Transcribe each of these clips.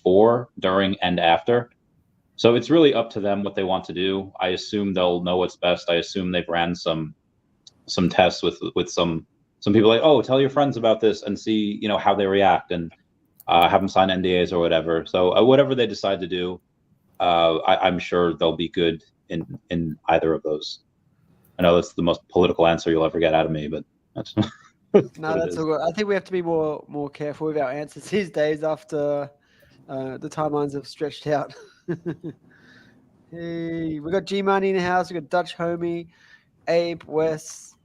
before, during, and after. So it's really up to them what they want to do. I assume they'll know what's best. I assume they've ran some tests with some people like, oh, tell your friends about this and see, you know, how they react, and have them sign NDAs or whatever. So whatever they decide to do, I'm sure they'll be good in either of those. I know that's the most political answer you'll ever get out of me, but that's no, that's all good. I think we have to be more careful with our answers these days after the timelines have stretched out. Hey, we got G Money in the house. We got Dutch Homie, Abe, Wes.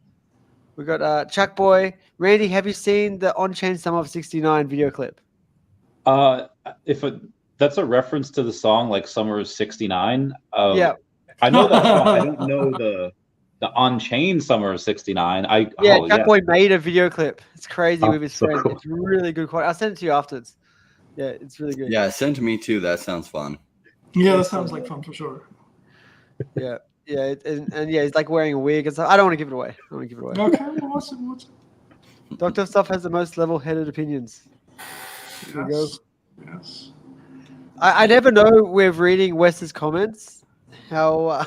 We got Chuck Boy. Randy, have you seen the On-Chain Summer of '69 video clip? That's a reference to the song, like Summer of '69. Yeah, I know that song. I don't know the On-Chain Summer of '69. Chuck Boy made a video clip. It's crazy with his friend. Cool. It's really good quality. I'll send it to you afterwards. Yeah, it's really good. Yeah, send it to me too. That sounds fun. Yeah, that sounds like fun for sure. Yeah, and yeah, he's like wearing a wig and stuff. I don't want to give it away. Okay, well, what's it? DrOfStuff has the most level-headed opinions. There we go. Yes. I never know with reading Wes's comments how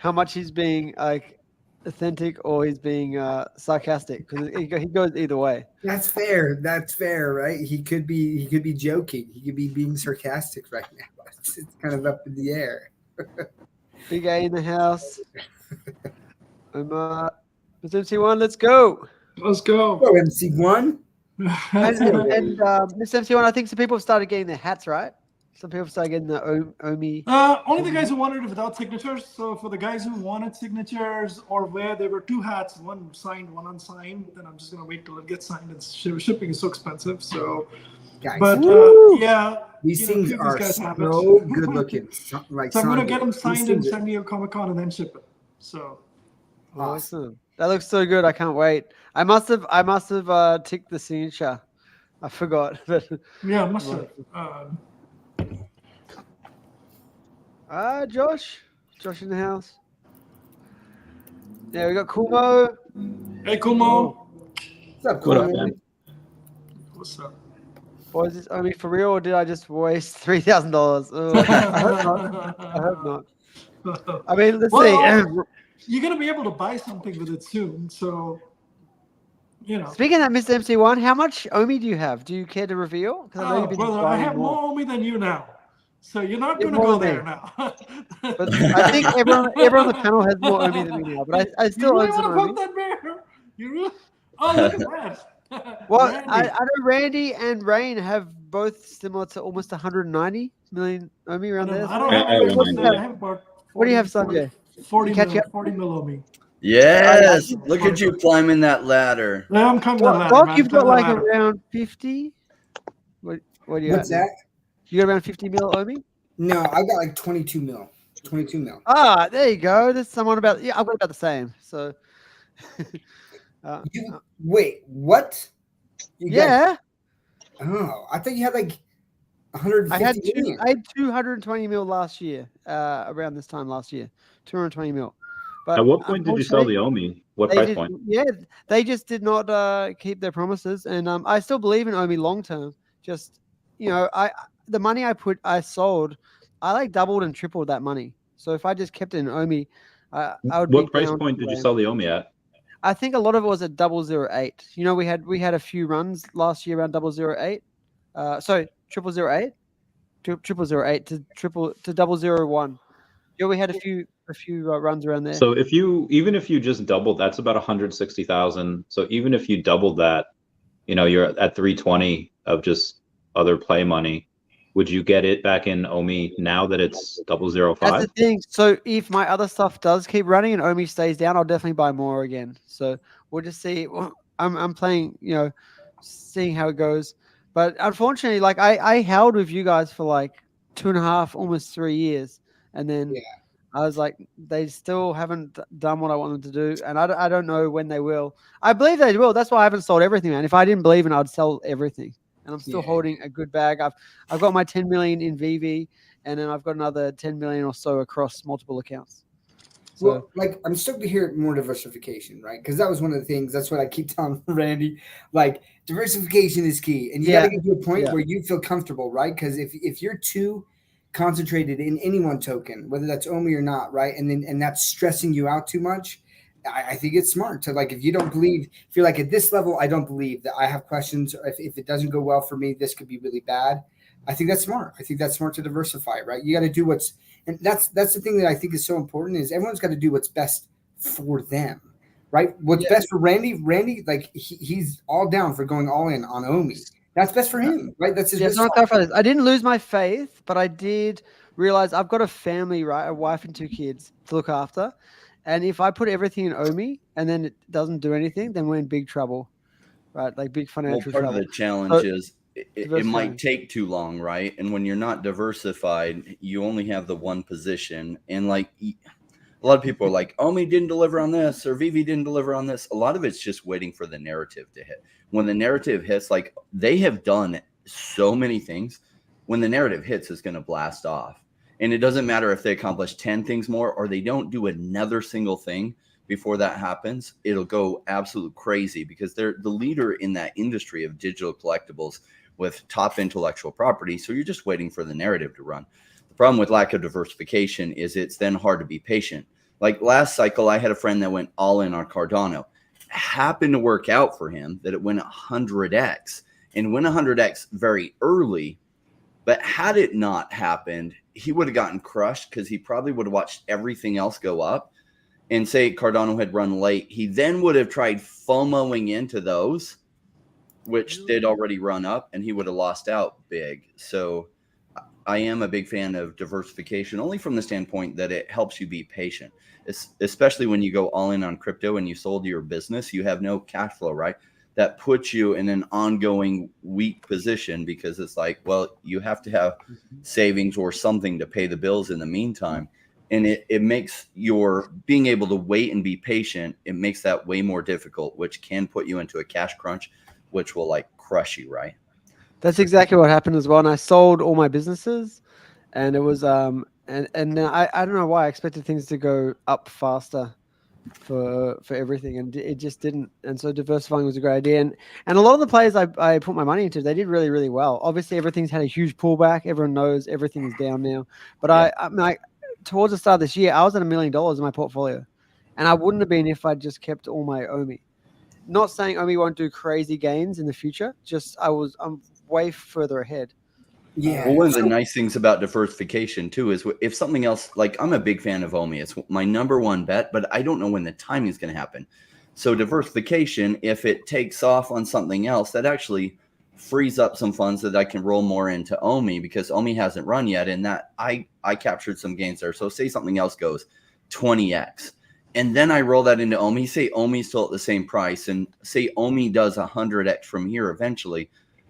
much he's being like authentic or he's being sarcastic, because he goes either way. That's fair, right? He could be joking. He could be being sarcastic right now. It's kind of up in the air. Big A in the house. I'm MC1, let's go. Let's go. Oh, MC1. And Miss MC1, I think some people have started getting their hats, right? Some people started getting the Omi. Only the guys who wanted it without signatures. So for the guys who wanted signatures, or where there were two hats, one signed, one unsigned, then I'm just gonna wait till it gets signed. And shipping is so expensive. So, guys, but yeah, these things are so good looking. So I'm gonna get them signed in San Diego Comic-Con and then ship it. So awesome. That looks so good. I can't wait. I must have ticked the signature. I forgot. But yeah, I must have. Josh in the house. Yeah, we got Kumo. Hey, Kumo. What's up, Kumo? What's up? Or is this Omi for real, or did I just waste $3,000? I hope not. I mean, let's see. You're gonna be able to buy something with it soon, so you know. Speaking of Mr. MC1, how much Omi do you have? Do you care to reveal? Brother, I have more Omi than you now, so you're not gonna go there now. But I think everyone on the panel has more Omi than me now. But I still own some Omi. You really? Oh, look at that. Well, I know Randy and Rain have both similar to almost 190 million Omi around there. I don't have about 40, what do you have, Sanjay? 40 mil Omi. Yes, look at you climbing that ladder. Yeah, I'm coming down the ladder. You've got like around 50. What do you have? What's that? You got around 50 mil Omi? No, I got like 22 mil. 22 mil. Ah, there you go. There's someone about I've got about the same. So wait, what? Yeah. I thought you had like 150 million. I had 220 mil last year, around this time last year. 220 mil. But at what point did you sell the Omi? What price point? Yeah, they just did not keep their promises, and I still believe in Omi long term. Just the money I sold, I like doubled and tripled that money. So if I just kept it in Omi, I would. What price point did you sell the Omi at? I think a lot of it was at 008. You know, we had a few runs last year around 008. Sorry, 008 to 001. Yeah, we had a few runs around there. So even if you just doubled, that's about 160,000. So even if you doubled that, you're at 320 of just other play money. Would you get it back in Omi now that it's 005? That's the thing. So if my other stuff does keep running and Omi stays down, I'll definitely buy more again. So we'll just see. I'm playing, seeing how it goes. But unfortunately, like I held with you guys for like 2.5, almost 3 years, and then I was like, they still haven't done what I want them to do, and I don't know when they will. I believe they will. That's why I haven't sold everything, man. If I didn't believe in it, I'd sell everything. And I'm still holding a good bag. I've got my 10 million in VeVe, and then I've got another 10 million or so across multiple accounts. So Well, like I'm stoked to hear more diversification, right? Because that was one of the things. That's what I keep telling Randy. Like diversification is key, and you got to get to a point where you feel comfortable, right? Because if you're too concentrated in any one token, whether that's Omi or not, right, and that's stressing you out too much, I think it's smart to like if you don't believe, if you're like at this level, I don't believe that I have questions. Or if it doesn't go well for me, this could be really bad. I think that's smart. I think that's smart to diversify, right? You got to do what's, and that's the thing that I think is so important is everyone's got to do what's best for them, right? What's best for Randy, like he's all down for going all in on Omi. That's best for him, right? That's his best. So I'll clarify this. I didn't lose my faith, but I did realize I've got a family, right? A wife and 2 kids to look after. And if I put everything in Omi and then it doesn't do anything, then we're in big trouble, right? Like big financial trouble. Part of the challenge is it might take too long, right? And when you're not diversified, you only have the one position. And like a lot of people are like, Omi didn't deliver on this or VeVe didn't deliver on this. A lot of it's just waiting for the narrative to hit. When the narrative hits, like they have done so many things. When the narrative hits, it's going to blast off. And it doesn't matter if they accomplish 10 things more or they don't do another single thing before that happens. It'll go absolute crazy because they're the leader in that industry of digital collectibles with top intellectual property. So you're just waiting for the narrative to run. The problem with lack of diversification is it's then hard to be patient. Like last cycle, I had a friend that went all in on Cardano. Happened to work out for him that it went 100x and went 100x very early. But had it not happened, he would have gotten crushed because he probably would have watched everything else go up. And say Cardano had run late, he then would have tried FOMOing into those, which did already run up, and he would have lost out big. So I am a big fan of diversification, only from the standpoint that it helps you be patient, especially when you go all in on crypto and you sold your business, you have no cash flow, right? That puts you in an ongoing weak position because it's like, well, you have to have savings or something to pay the bills in the meantime. And it makes your being able to wait and be patient, it makes that way more difficult, which can put you into a cash crunch, which will like crush you, right? That's exactly what happened as well. And I sold all my businesses, and it was and I don't know why I expected things to go up faster for everything, and it just didn't. And so diversifying was a great idea. And a lot of the players I put my money into, they did really, really well. Obviously, everything's had a huge pullback. Everyone knows everything is down now. But I mean, towards the start of this year, I was at $1 million in my portfolio, and I wouldn't have been if I just kept all my Omi. Not saying Omi won't do crazy gains in the future. Just I'm way further ahead. Yeah. Well, one of the nice things about diversification too is if something else, like I'm a big fan of Omi. It's my #1 bet, but I don't know when the timing is going to happen. So diversification, if it takes off on something else, that actually frees up some funds that I can roll more into Omi because Omi hasn't run yet. And that I captured some gains there. So say something else goes 20x. And then I roll that into Omi, say Omi's still at the same price, and say Omi does 100x from here eventually.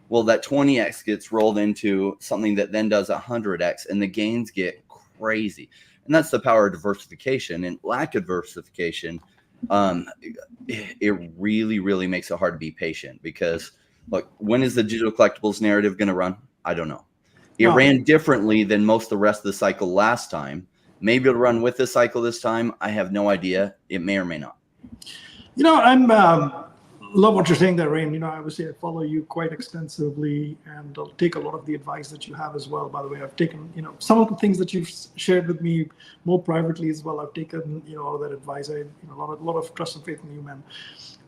Well, that 20x gets rolled into something that then does 100x, and the gains get crazy. And that's the power of diversification. And lack of diversification, it really, really makes it hard to be patient because, look, when is the digital collectibles narrative going to run? I don't know. It ran differently than most of the rest of the cycle last time. Maybe it'll run with the cycle this time. I have no idea. It may or may not. You know, I'm love what you're saying there, Rain. You know, obviously I follow you quite extensively, and I'll take a lot of the advice that you have as well. By the way, I've taken, you know, some of the things that you've shared with me more privately as well. I've taken, you know, all of that advice. I, you know, a lot of trust and faith in you, man.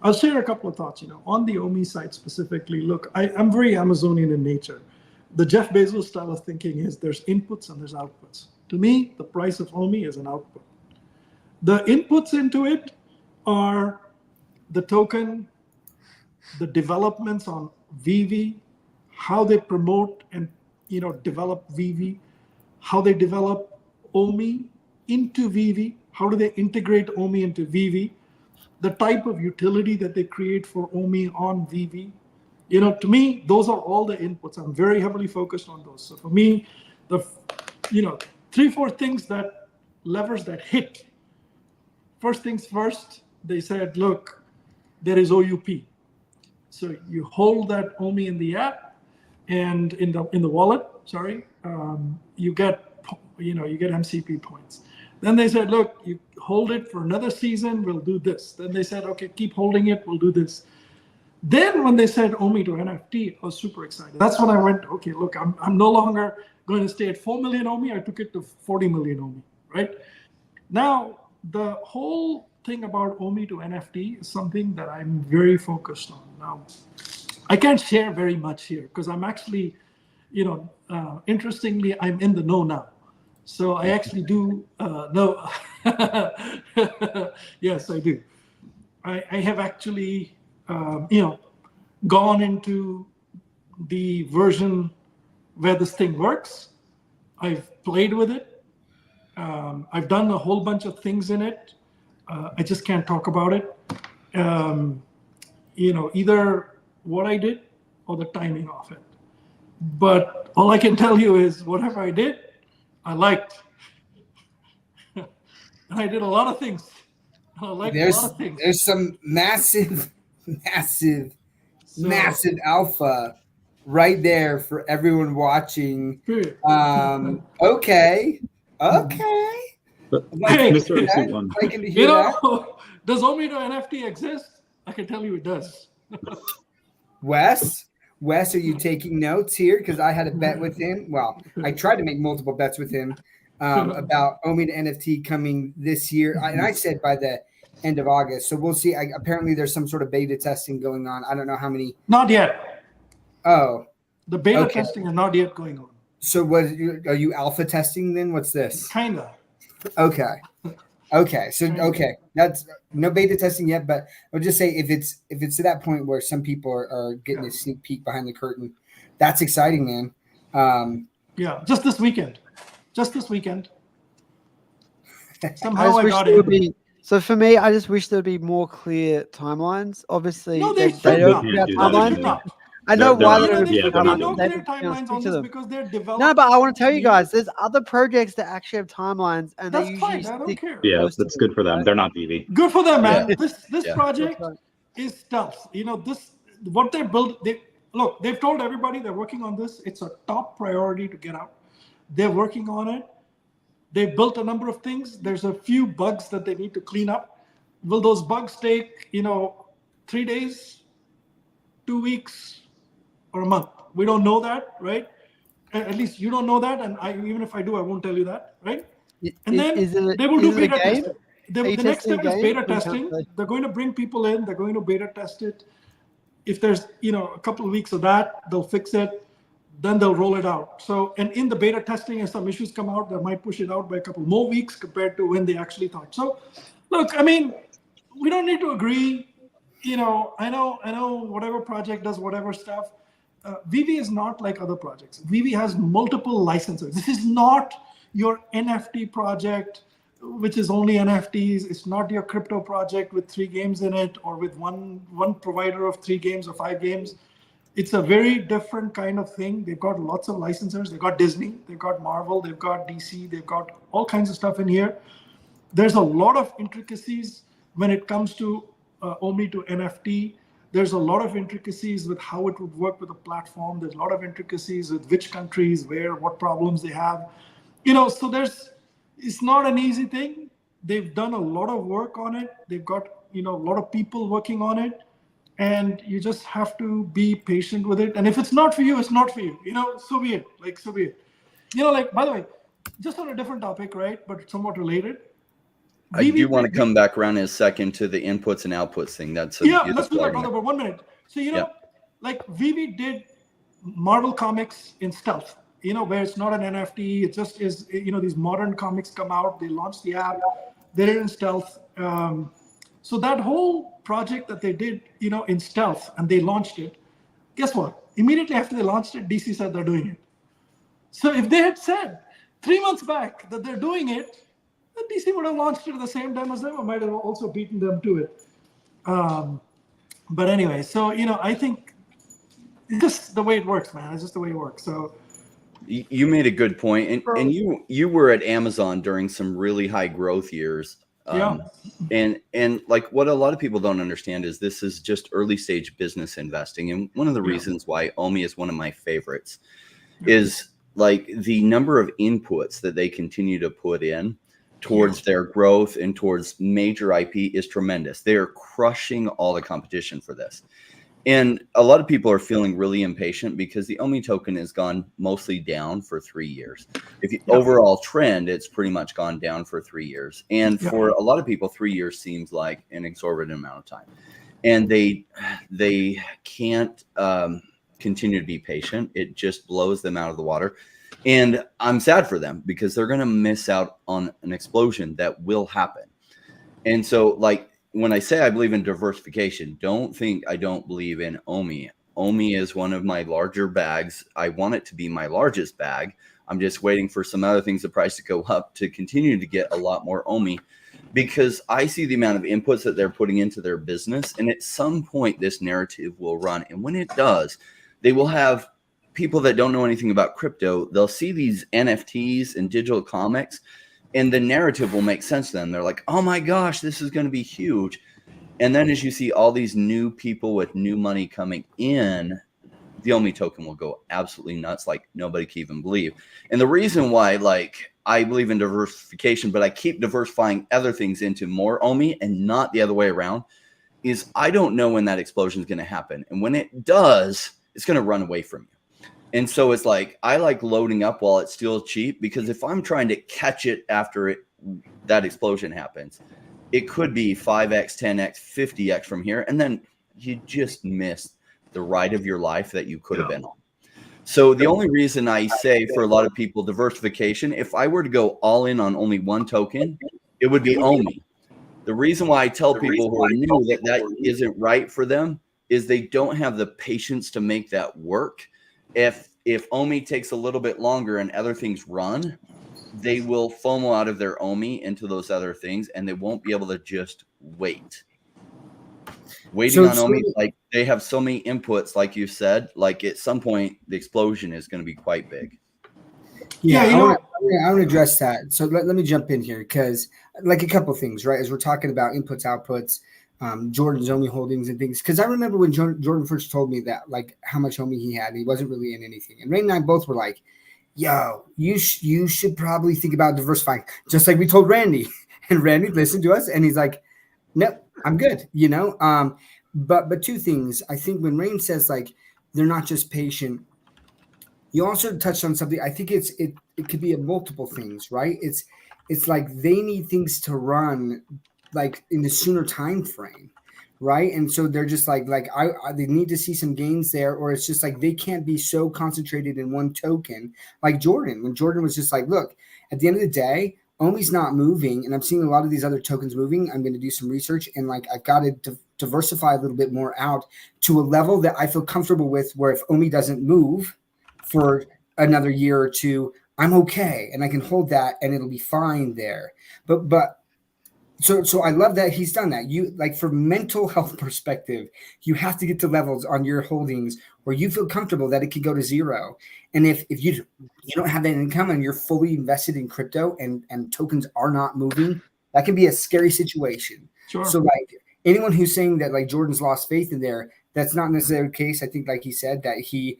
I'll share a couple of thoughts. You know, on the Omi side specifically. Look, I'm very Amazonian in nature. The Jeff Bezos style of thinking is there's inputs and there's outputs. To me, the price of Omi is an output. The inputs into it are the token, the developments on VeVe, how they promote and, you know, develop VeVe, how they develop Omi into VeVe, how do they integrate Omi into VeVe, the type of utility that they create for Omi on VeVe. You know, to me, those are all the inputs. I'm very heavily focused on those. So for me, the, you know, 3-4 things that levers that hit. First things first, they said, look, there is OUP. So you hold that Omi in the app and in the wallet, sorry, you get, you know, you get MCP points. Then they said, look, you hold it for another season, we'll do this. Then they said, okay, keep holding it, we'll do this. Then when they said Omi to NFT, I was super excited. That's when I went, okay, look, I'm no longer going to stay at 4 million Omi. I took it to 40 million Omi, right? Now, the whole thing about Omi to NFT is something that I'm very focused on. Now, I can't share very much here because I'm actually, interestingly, I'm in the know now. So I actually do know. Yes, I do. I have actually, gone into the version where this thing works. I've played with it. I've done a whole bunch of things in it. I just can't talk about it. Either what I did or the timing of it. But all I can tell you is whatever I did, I liked. And I did a lot of things. I liked a lot of things. There's some massive alpha right there for everyone watching. Okay. But Hey, Mr. One. Liking to hear that. Does Omi to NFT exist? I can tell you it does. Wes, are you taking notes here? Because I had a bet with him. Well, I tried to make multiple bets with him about Omi to NFT coming this year. And I said by the end of August. So we'll see. Apparently there's some sort of beta testing going on. I don't know how many. Not yet. Oh. The beta testing is not yet going on. So are you alpha testing then? What's this? Kinda. Okay. So that's no beta testing yet, but I'll just say if it's to that point where some people are getting a sneak peek behind the curtain, that's exciting, man. Just this weekend. Somehow I got it. So for me, I just wish there'd be more clear timelines. Obviously, they don't have timelines. I know why they don't have timelines on this because they're developing. No, but I want to tell you guys, there's other projects that actually have timelines, and that's they usually fine. I don't care. Yeah, that's good for them. They're not VeVe. Good for them, man. This project is stealth. What they built. They've told everybody they're working on this. It's a top priority to get out. They're working on it. They built a number of things. There's a few bugs that they need to clean up. Will those bugs take 3 days, 2 weeks, or a month? We don't know that, right? At least you don't know that, and even if I do, I won't tell you that, right? And then they will do beta testing. The next step is beta testing. They're going to bring people in. They're going to beta test it. If there's a couple of weeks of that, they'll fix it. Then they'll roll it out. So, and in the beta testing, if some issues come out, they might push it out by a couple more weeks compared to when they actually thought. So, look, I mean, we don't need to agree. I know whatever project does whatever stuff. VeVe is not like other projects. VeVe has multiple licenses. This is not your NFT project, which is only NFTs. It's not your crypto project with 3 games in it or with one provider of 3 games or 5 games. It's a very different kind of thing. They've got lots of licensors. They've got Disney, they've got Marvel, they've got DC, they've got all kinds of stuff in here. There's a lot of intricacies when it comes to Omi to NFT. There's a lot of intricacies with how it would work with a platform. There's a lot of intricacies with which countries, where, what problems they have. So it's not an easy thing. They've done a lot of work on it. They've got, a lot of people working on it. And you just have to be patient with it. And if it's not for you, it's not for you. So be it. So be it. By the way, just on a different topic, right? But somewhat related. I do want to come back around in a second to the inputs and outputs thing. Let's do that, brother, but 1 minute. So, VeVe did Marvel comics in stealth, where it's not an NFT. It just is, these modern comics come out. They launch the app. They're in stealth. So that whole project that they did, in stealth, and they launched it, guess what? Immediately after they launched it, DC said they're doing it. So if they had said 3 months back that they're doing it, then DC would have launched it at the same time as them, or might have also beaten them to it. But anyway, so, I think it's just the way it works, man. It's just the way it works. So you made a good point. And you were at Amazon during some really high growth years. And like what a lot of people don't understand is this is just early stage business investing. And one of the reasons why Omi is one of my favorites is like the number of inputs that they continue to put in towards their growth and towards major IP is tremendous. They are crushing all the competition for this. And a lot of people are feeling really impatient because the Omi token has gone mostly down for 3 years. If you overall trend, it's pretty much gone down for 3 years. And for a lot of people, 3 years seems like an exorbitant amount of time. And they can't continue to be patient. It just blows them out of the water. And I'm sad for them because they're going to miss out on an explosion that will happen. And so, like, when I say I believe in diversification, don't think I don't believe in Omi. Omi is one of my larger bags. I want it to be my largest bag. I'm just waiting for some other things, the price to go up to continue to get a lot more Omi, because I see the amount of inputs that they're putting into their business. And at some point, this narrative will run. And when it does, they will have people that don't know anything about crypto. They'll see these NFTs and digital comics, and the narrative will make sense to them. They're like, oh my gosh, this is going to be huge. And then as you see all these new people with new money coming in, the Omi token will go absolutely nuts, like nobody can even believe. And the reason why, like, I believe in diversification, but I keep diversifying other things into more Omi and not the other way around, is I don't know when that explosion is going to happen. And when it does, it's going to run away from you. And so it's like, I like loading up while it's still cheap, because if I'm trying to catch it after that explosion happens, it could be 5x, 10x, 50x from here. And then you just missed the ride of your life that you could have been on. So the only reason I say for a lot of people, diversification, if I were to go all in on only one token, it would be Omi. The reason why I tell people who are new that that isn't right for them is they don't have the patience to make that work. If Omi takes a little bit longer and other things run, they will FOMO out of their Omi into those other things, and they won't be able to just wait. Waiting on Omi, like, they have so many inputs, like you said, like at some point the explosion is going to be quite big. Yeah, I want to address that. So let me jump in here, because like a couple things, right? As we're talking about inputs, outputs, Jordan's Omi holdings and things. Because I remember when Jordan first told me that, like, how much Omi he had, and he wasn't really in anything. And Ray and I both were like, yo, you should probably think about diversifying, just like we told Randy. And Randy listened to us, and he's like, nope, I'm good, you know? But two things. I think when Rain says, like, they're not just patient, you also touched on something. I think it could be multiple things, right? It's like they need things to run, like, in the sooner time frame, right? And so they're just like they need to see some gains there, or it's just like they can't be so concentrated in one token, like Jordan. When Jordan was just like, look, at the end of the day, Omi's not moving, and I'm seeing a lot of these other tokens moving. I'm going to do some research, and like I've got to diversify a little bit more out to a level that I feel comfortable with, where if Omi doesn't move for another year or two, I'm okay, and I can hold that, and it'll be fine there. But so I love that he's done that. You, like, for mental health perspective, you have to get to levels on your holdings where you feel comfortable that it could go to zero. And if you don't have that income and you're fully invested in crypto and tokens are not moving, that can be a scary situation. Sure. So like anyone who's saying that like Jordan's lost faith in there, that's not necessarily the case. I think, like he said, that he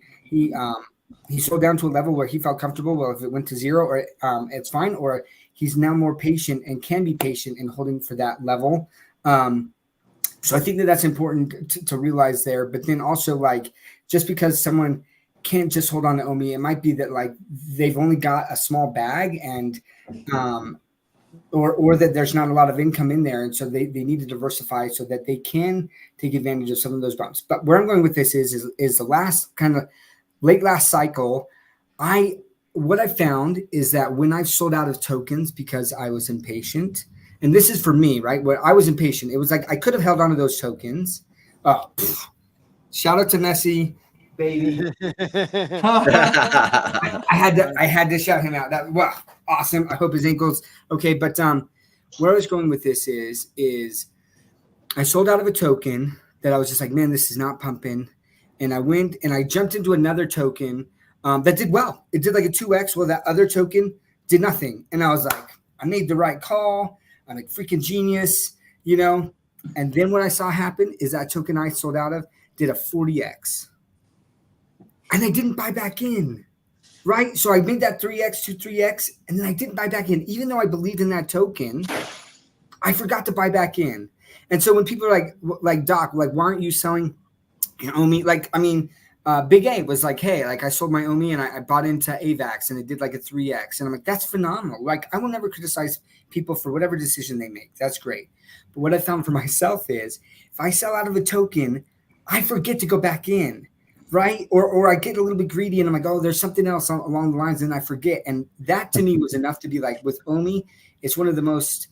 slowed down to a level where he felt comfortable. Well, if it went to zero, or it's fine, or he's now more patient and can be patient in holding for that level. So I think that that's important to realize there. But then also, like, just because someone can't just hold on to Omi, it might be that like they've only got a small bag, and or that there's not a lot of income in there, and so they need to diversify so that they can take advantage of some of those bumps. But where I'm going with this is the last kind of late last cycle. What I found is that when I've sold out of tokens because I was impatient, and this is for me, right? Where I was impatient, it was like I could have held on to those tokens. Oh, shout out to Messi, baby. I had to shout him out. That, wow, awesome. I hope his ankle's okay. But where I was going with this is I sold out of a token that I was just like, man, this is not pumping. And I went and I jumped into another token that did well. It did like a 2x. Well, that other token did nothing. And I was like, I made the right call. I'm like freaking genius, you know? And then what I saw happen is that token I sold out of did a 40x. And I didn't buy back in. right? So I made that 3x to 3x, and then I didn't buy back in. Even though I believed in that token, I forgot to buy back in. And so when people are like Doc, like, why aren't you selling Omi? Like, I mean, Big A was like, hey, like I sold my Omi and I bought into AVAX and it did like a 3x. And I'm like, that's phenomenal. Like, I will never criticize people for whatever decision they make. That's great. But what I found for myself is if I sell out of a token, I forget to go back in, right? Or I get a little bit greedy and I'm like, oh, there's something else along the lines, and I forget. And that to me was enough to be like, with Omi, it's one of the most,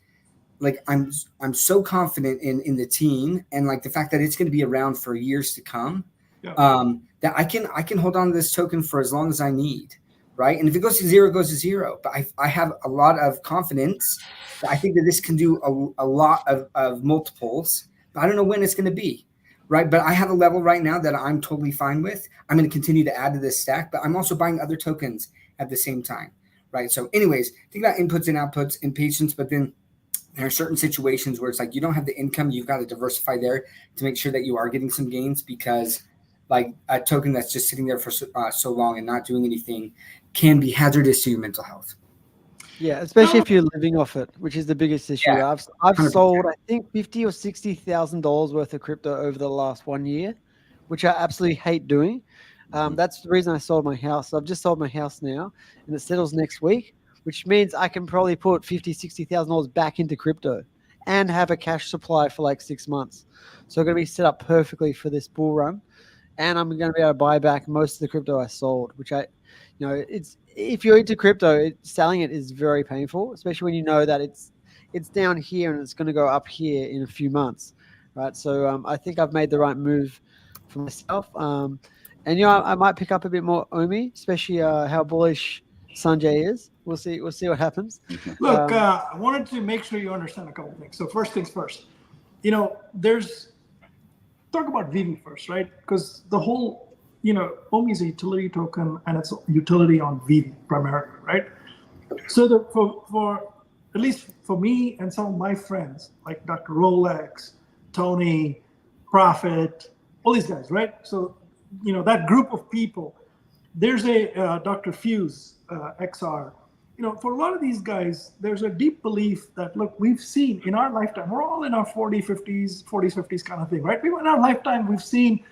like, I'm so confident in the team and like the fact that it's going to be around for years to come. Yeah. That I can hold on to this token for as long as I need, right? And if it goes to zero, it goes to zero. But I have a lot of confidence that I think that this can do a lot of multiples. But I don't know when it's going to be, right? But I have a level right now that I'm totally fine with. I'm going to continue to add to this stack, but I'm also buying other tokens at the same time, right? So anyways, think about inputs and outputs and patience, but then there are certain situations where it's like you don't have the income. You've got to diversify there to make sure that you are getting some gains, because like a token that's just sitting there for so long and not doing anything can be hazardous to your mental health. Yeah, especially if you're living off it, which is the biggest issue. Yeah, I've sold, I think, $50,000 or $60,000 worth of crypto over the last 1 year, which I absolutely hate doing. That's the reason I sold my house. So I've just sold my house now, and it settles next week, which means I can probably put $50,000, $60,000 back into crypto and have a cash supply for like 6 months. So I'm going to be set up perfectly for this bull run. And I'm going to be able to buy back most of the crypto I sold, which it's, if you're into crypto, selling it is very painful, especially when you know that it's down here and it's going to go up here in a few months, right? So I think I've made the right move for myself. And I might pick up a bit more Omi, especially how bullish Sanjay is. We'll see what happens. Look, I wanted to make sure you understand a couple of things. So first things first, talk about VeVe first, right? Because the whole, Omi is a utility token and it's utility on VeVe primarily, right? So for at least for me and some of my friends, like Dr. Rolex, Tony, Prophet, all these guys, right? So, that group of people, there's a Dr. Fuse, XR. For a lot of these guys, there's a deep belief that, look, we've seen in our lifetime, we're all in our 40s, 50s kind of thing, right? In our lifetime, we've seen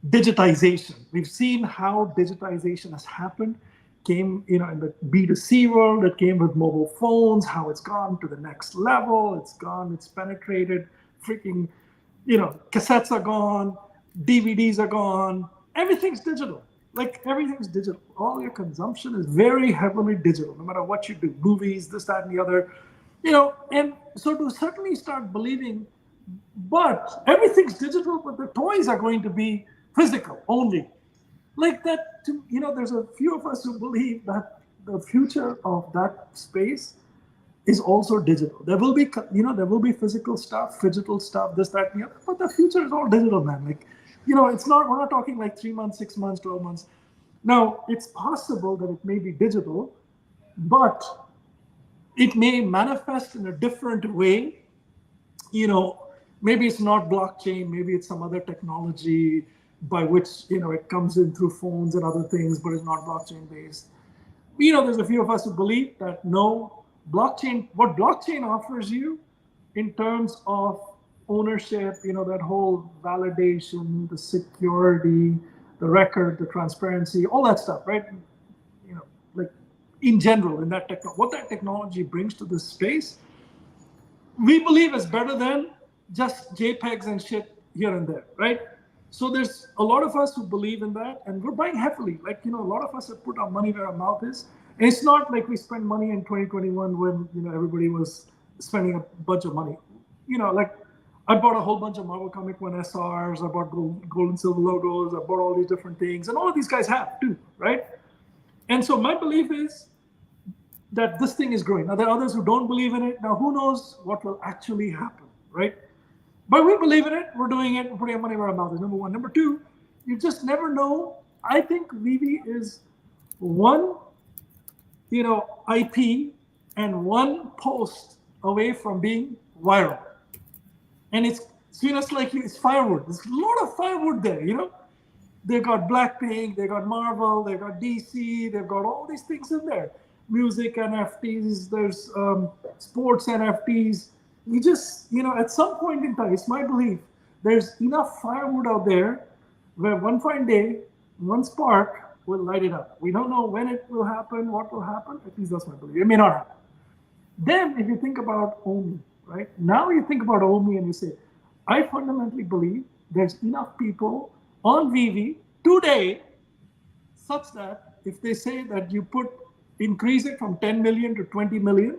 digitization. We've seen how digitization has happened, came, in the B2C world, it came with mobile phones, how it's gone to the next level, it's penetrated, freaking, cassettes are gone, DVDs are gone, everything's digital. Like, everything's digital. All your consumption is very heavily digital, no matter what you do, movies, this, that, and the other, and so to certainly start believing, but everything's digital, but the toys are going to be physical only. Like that, there's a few of us who believe that the future of that space is also digital. There will be physical stuff, digital stuff, this, that, and the other, but the future is all digital, man. Like, we're not talking like 3 months, 6 months, 12 months. Now, it's possible that it may be digital, but it may manifest in a different way. Maybe it's not blockchain, maybe it's some other technology by which, it comes in through phones and other things, but it's not blockchain based. There's a few of us who believe that no, what blockchain offers you in terms of ownership, that whole validation, the security, the record, the transparency, all that stuff, right? Like in general, in that what that technology brings to this space, we believe is better than just JPEGs and shit here and there, right? So there's a lot of us who believe in that, and we're buying heavily. Like, a lot of us have put our money where our mouth is. And it's not like we spent money in 2021 when, everybody was spending a bunch of money. Like, I bought a whole bunch of Marvel Comic 1 SRs, I bought gold and silver logos, I bought all these different things, and all of these guys have too, right? And so my belief is that this thing is growing. Now, there are others who don't believe in it. Now, who knows what will actually happen, right? But we believe in it, we're doing it, we're putting our money where our mouth is, number one. Number two, you just never know. I think VeVe is one, IP and one post away from being viral. And it's like it's firewood. There's a lot of firewood there, They've got Blackpink, they've got Marvel, they've got DC, they've got all these things in there. Music NFTs, there's sports NFTs. You just, at some point in time, it's my belief, there's enough firewood out there where one fine day, one spark will light it up. We don't know when it will happen, what will happen. At least that's my belief. It may not happen. Then if you think about Omi, right? Now you think about Omi and you say, I fundamentally believe there's enough people on VeVe today such that if they say that you increase it from 10 million to 20 million,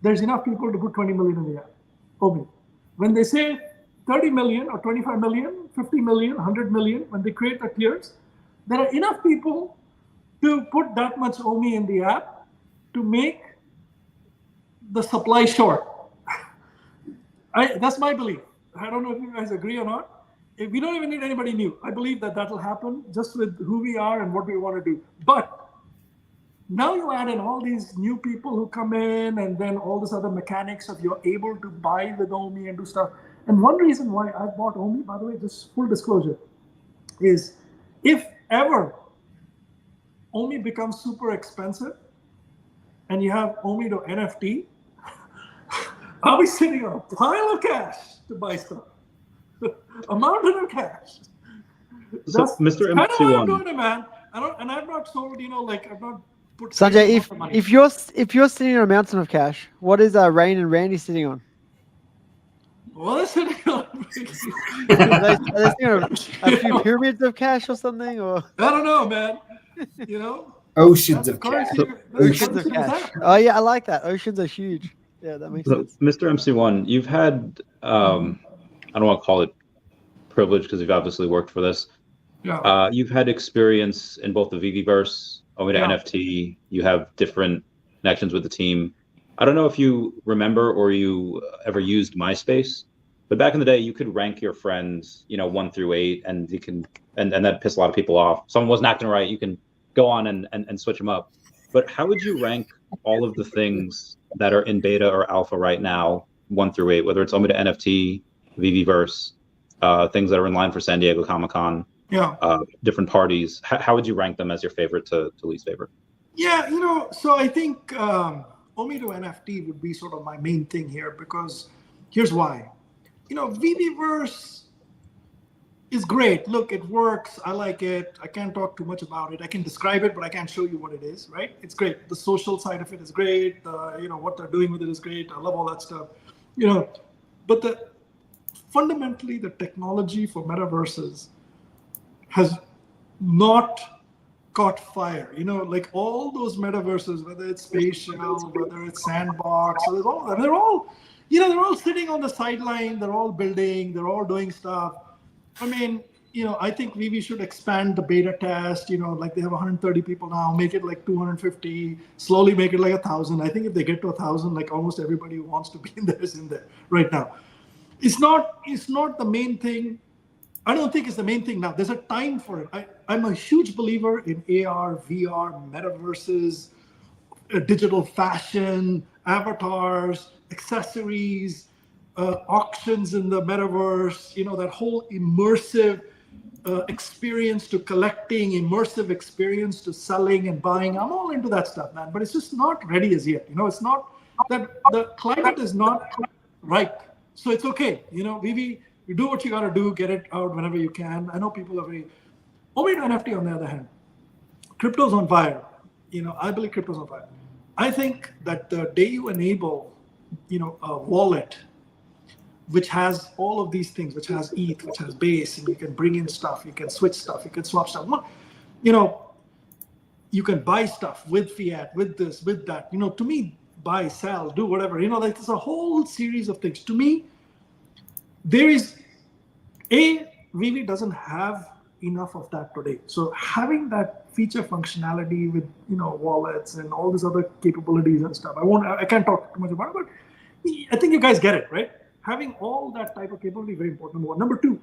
there's enough people to put 20 million in the app. Omi. When they say 30 million or 25 million, 50 million, 100 million, when they create the tiers, there are enough people to put that much Omi in the app to make the supply short. That's my belief. I don't know if you guys agree or not. We don't even need anybody new. I believe that will happen just with who we are and what we want to do. But now you add in all these new people who come in and then all this other mechanics of you're able to buy with Omi and do stuff. And one reason why I bought Omi, by the way, just full disclosure, is if ever Omi becomes super expensive and you have Omi to NFT, I'll be sitting on a pile of cash to buy stuff. A mountain of cash. So, That's Mr. kind of why I'm MC1, doing it, man. I've not sold, I've not put. Sanjay, if you're sitting on a mountain of cash, what is Rain and Randy sitting on? Well, they're sitting on. Are they sitting on a few pyramids of cash or something, or I don't know, man. Oceans of cash. oceans of cash? Oh yeah, I like that. Oceans are huge. Yeah, that makes sense. Mr. MC1, you've had I don't want to call it privilege because you've obviously worked for this. Yeah. You've had experience in both the VeVe-Verse, Omi to NFT. You have different connections with the team. I don't know if you remember or you ever used MySpace, but back in the day, you could rank your friends, 1 through 8, and you can, and that pissed a lot of people off. Someone wasn't acting right, you can go on and switch them up. But how would you rank all of the things that are in beta or alpha right now, 1 through 8, whether it's Omi to NFT, VeVe-Verse, things that are in line for San Diego Comic-Con, different parties? How would you rank them as your favorite to least favorite? Yeah, so I think Omi to NFT would be sort of my main thing here, because here's why. VeVe-Verse is great. Look, it works. I like it. I can't talk too much about it. I can describe it, but I can't show you what it is, right? It's great. The social side of it is great. What they're doing with it is great. I love all that stuff. But fundamentally, the technology for metaverses has not caught fire. Like all those metaverses, whether it's spatial, whether it's sandbox, so there's all of them. They're all sitting on the sideline. They're all building. They're all doing stuff. I mean, I think VeVe should expand the beta test. Like they have 130 people now, make it like 250, slowly make it like 1,000. I think if they get to 1,000, like almost everybody who wants to be in there is in there right now. It's not the main thing. I don't think it's the main thing now. There's a time for it. I'm a huge believer in AR, VR, metaverses, digital fashion, avatars, accessories, auctions in the metaverse, that whole immersive experience to collecting, immersive experience to selling and buying. I'm all into that stuff, man. But it's just not ready as yet. It's not that the climate is not right. So it's okay. VeVe, you do what you got to do, get it out whenever you can. I know people are very... Omi to NFT, on the other hand, crypto's on fire. I believe crypto's on fire. I think that the day you enable, a wallet, which has all of these things, which has ETH, which has base, and you can bring in stuff, you can switch stuff, you can swap stuff. You can buy stuff with fiat, with this, with that. To me, buy, sell, do whatever. Like there's a whole series of things. To me, there is VeVe doesn't have enough of that today. So having that feature functionality with wallets and all these other capabilities and stuff, I can't talk too much about it, but I think you guys get it, right? Having all that type of capability very important. Number one. Number two,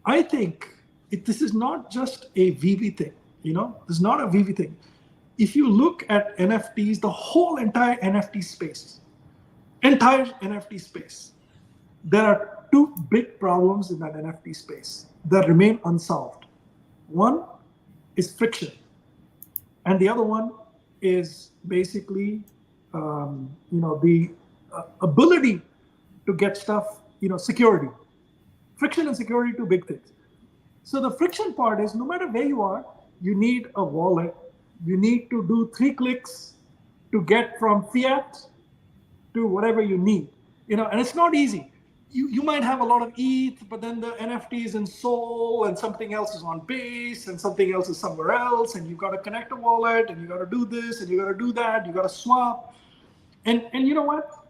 I think this is not just a VeVe thing. This is not a VeVe thing. If you look at NFTs, the whole entire NFT space, there are two big problems in that NFT space that remain unsolved. One is friction, and the other one is basically, the ability to get stuff, security. Friction and security, two big things. So the friction part is no matter where you are, you need a wallet. You need to do 3 clicks to get from fiat to whatever you need, and it's not easy. You might have a lot of ETH, but then the NFT is in Sol and something else is on Base and something else is somewhere else, and you've got to connect a wallet and you got to do this and you got to do that, you got to swap. And you know what?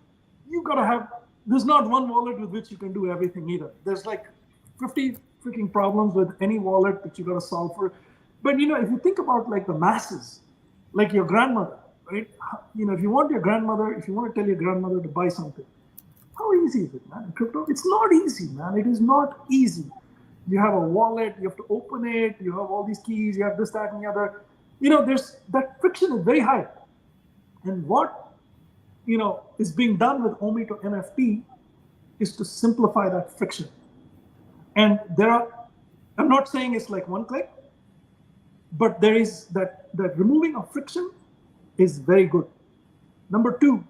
You got to have, there's not one wallet with which you can do everything either. There's like 50 freaking problems with any wallet that you got to solve for. But, if you think about like the masses, like your grandmother, right? If you want to tell your grandmother to buy something, how easy is it, man? In crypto, it's not easy, man. It is not easy. You have a wallet, you have to open it, you have all these keys, you have this, that, and the other. There's that friction is very high. And what, is being done with Omi to NFT is to simplify that friction. And I'm not saying it's like one click, but there is that removing of friction is very good. Number 2,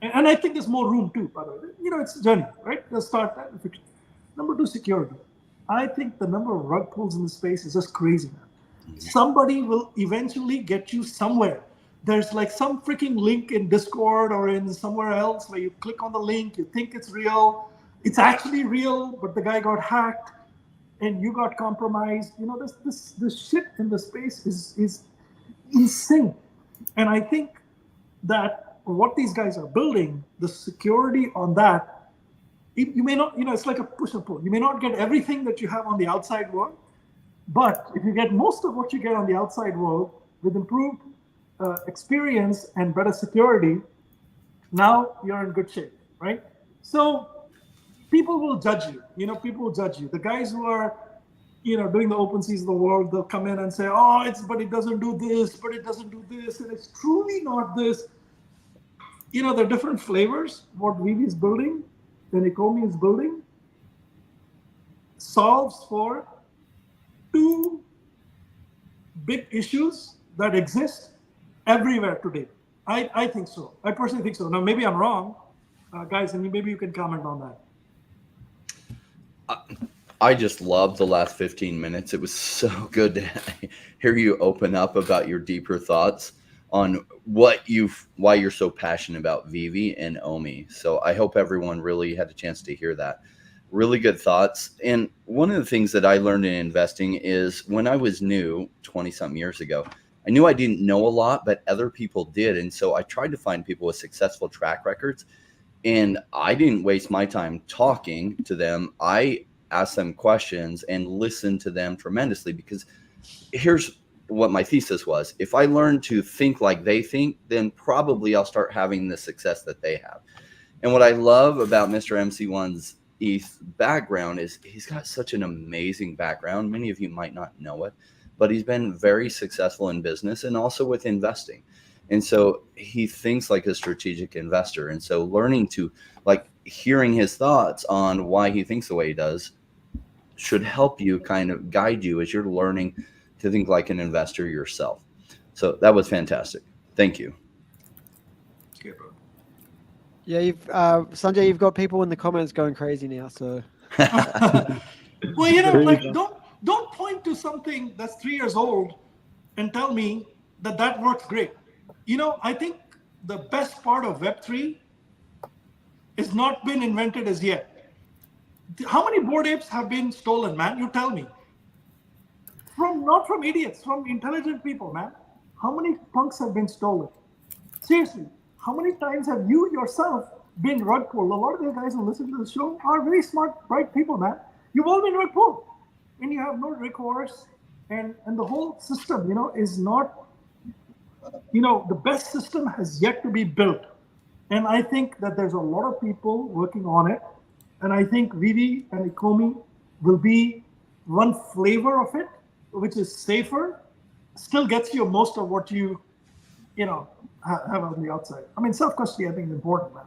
and I think there's more room too, by the way. It's a journey, right? Let's start that. Number 2, security. I think the number of rug pulls in the space is just crazy, man. Somebody will eventually get you somewhere. There's like some freaking link in Discord or in somewhere else where you click on the link, you think it's real. It's actually real, but the guy got hacked and you got compromised. This shit in the space is insane. And I think that what these guys are building, the security on that, you may not, it's like a push and pull. You may not get everything that you have on the outside world, but if you get most of what you get on the outside world with improved experience and better security, now you're in good shape, right? So people will judge you. People will judge you. The guys who are, doing the open seas of the world, they'll come in and say, but it doesn't do this, but it doesn't do this, and it's truly not this. There are different flavors. What VeVe is building, and Ecomi is building, solves for 2 big issues that exist everywhere today. I think so. I personally think so. Now, maybe I'm wrong, guys, and maybe you can comment on that. I just loved the last 15 minutes. It was so good to hear you open up about your deeper thoughts on why you're so passionate about VeVe and Omi. So I hope everyone really had a chance to hear that. Really good thoughts. And one of the things that I learned in investing is when I was new 20-something years ago, I knew I didn't know a lot, but other people did. And so I tried to find people with successful track records. And I didn't waste my time talking to them. I asked them questions and listened to them tremendously, because here's what my thesis was. If I learn to think like they think, then probably I'll start having the success that they have. And what I love about Mr. MC1's ETH background is he's got such an amazing background. Many of you might not know it, but he's been very successful in business and also with investing. And so he thinks like a strategic investor. And so learning to, like, hearing his thoughts on why he thinks the way he does should help you, kind of guide you as you're learning to think like an investor yourself. So that was fantastic. Thank you. Yeah, Sanjay, you've got people in the comments going crazy now. So, well, like don't point to something that's 3 years old and tell me that works great. I think the best part of Web3 is not been invented as yet. How many Bored Apes have been stolen, man? You tell me. Not from idiots, from intelligent people, man. How many punks have been stolen? Seriously, how many times have you yourself been rug pulled? A lot of the guys who listen to the show are very smart, bright people, man. You've all been rug pulled, and you have no recourse, and the whole system, is not, the best system has yet to be built. And I think that there's a lot of people working on it, and I think VeVe and Ecomi will be one flavor of it, which is safer, still gets you most of what you have on the outside. I mean, self-custody, I think, is important, man.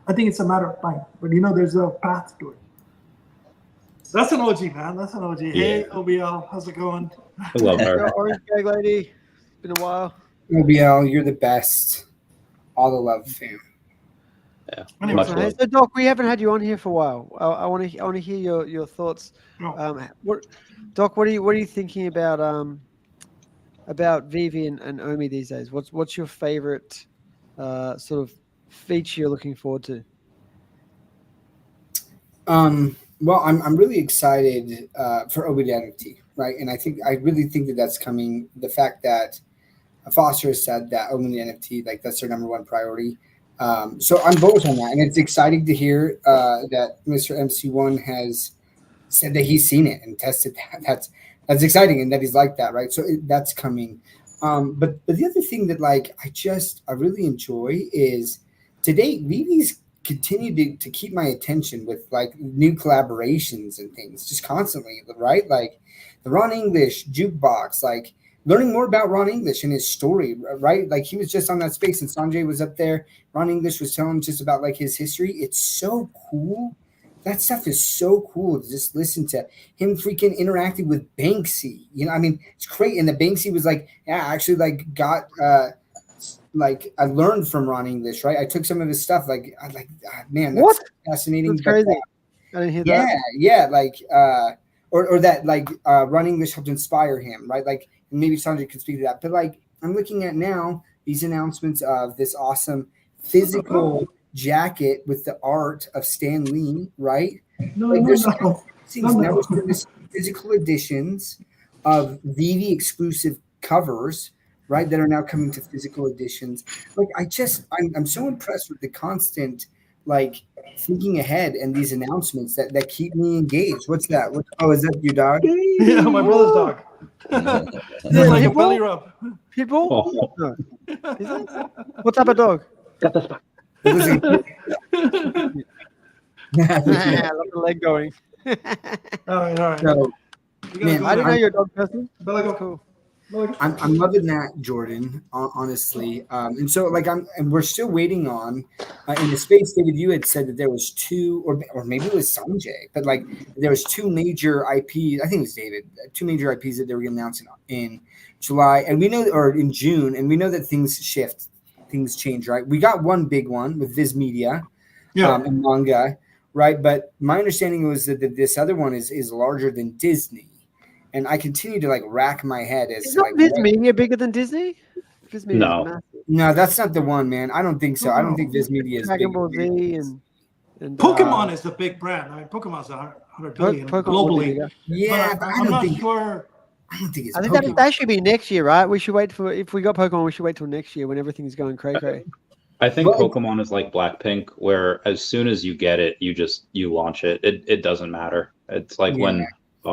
I think it's a matter of time, but there's a path to it. That's an OG, man. That's an OG. Hey, OBL, how's it going? I love her. Orange Gag Lady. Been a while. OBL, you're the best. All the love, fam. Yeah, Anyway, much So, love. so Doc, we haven't had you on here for a while. I want to hear your thoughts. Oh. Doc, what are you thinking about VeVe and Omi these days? What's your favorite sort of feature you're looking forward to? Well, I'm really excited for Obi NFT, right? And I really think that that's coming. The fact that Foster has said that Obi NFT, like that's their number one priority. So I'm bullish on that, and it's exciting to hear that Mr. MC1 has said that he's seen it and tested that. That's exciting, and that he's like that, right? So that's coming. But the other thing that like I really enjoy is to date VeVe's continued to keep my attention with like new collaborations and things just constantly, right? Like the Ron English jukebox, like learning more about Ron English and his story, right? Like he was just on that space and Sanjay was up there. Ron English was telling just about like his history. It's so cool. That stuff is so cool to just listen to him freaking interacting with Banksy. You know, I mean, it's great. And the Banksy was like, yeah, I actually like got like I learned from Ron English, right? I took some of his stuff. Like, man, that's fascinating. That's crazy. I didn't hear that. Yeah, like or that like Ron English helped inspire him, right? Like maybe Sanjay could speak to that. But like I'm looking at now these announcements of this awesome physical jacket with the art of Stan Lee, right? There's physical editions of VeVe exclusive covers, right, that are now coming to physical editions. Like I'm so impressed with the constant like thinking ahead and these announcements that keep me engaged. What's that? Is that your dog? Yeah, my brother's dog. It's like a belly rub. Pitbull? Oh. No. Is it? What type of dog? Got this back. It was I love the leg going. All right. So, man, I didn't know you're a dog person. Belly That's go. cool. I'm loving that, Jordan. Honestly, and so like we're still waiting on in the space. David, you had said that there was two, or maybe it was Sanjay, but like there was two major IPs. I think it was David. Two major IPs that they were going to announce in July, and we know, or in June, and we know that things shift, things change, right? We got one big one with Viz Media, and manga, right? But my understanding was that this other one is larger than Disney. And I continue to like rack my head as is not Viz Media bigger than Disney? Viz Media is massive. No, that's not the one, man. I don't think so. I don't think Viz Media is Dragon big. Ball Z and Pokemon is the big brand. I mean, Pokemon's 100 billion globally. Yeah, but I'm not sure. I don't think it's. I think that should be next year, right? We should wait if we got Pokemon, we should wait till next year when everything's going cray. I think Pokemon is like Blackpink, where as soon as you get it, you launch it. It doesn't matter. It's like when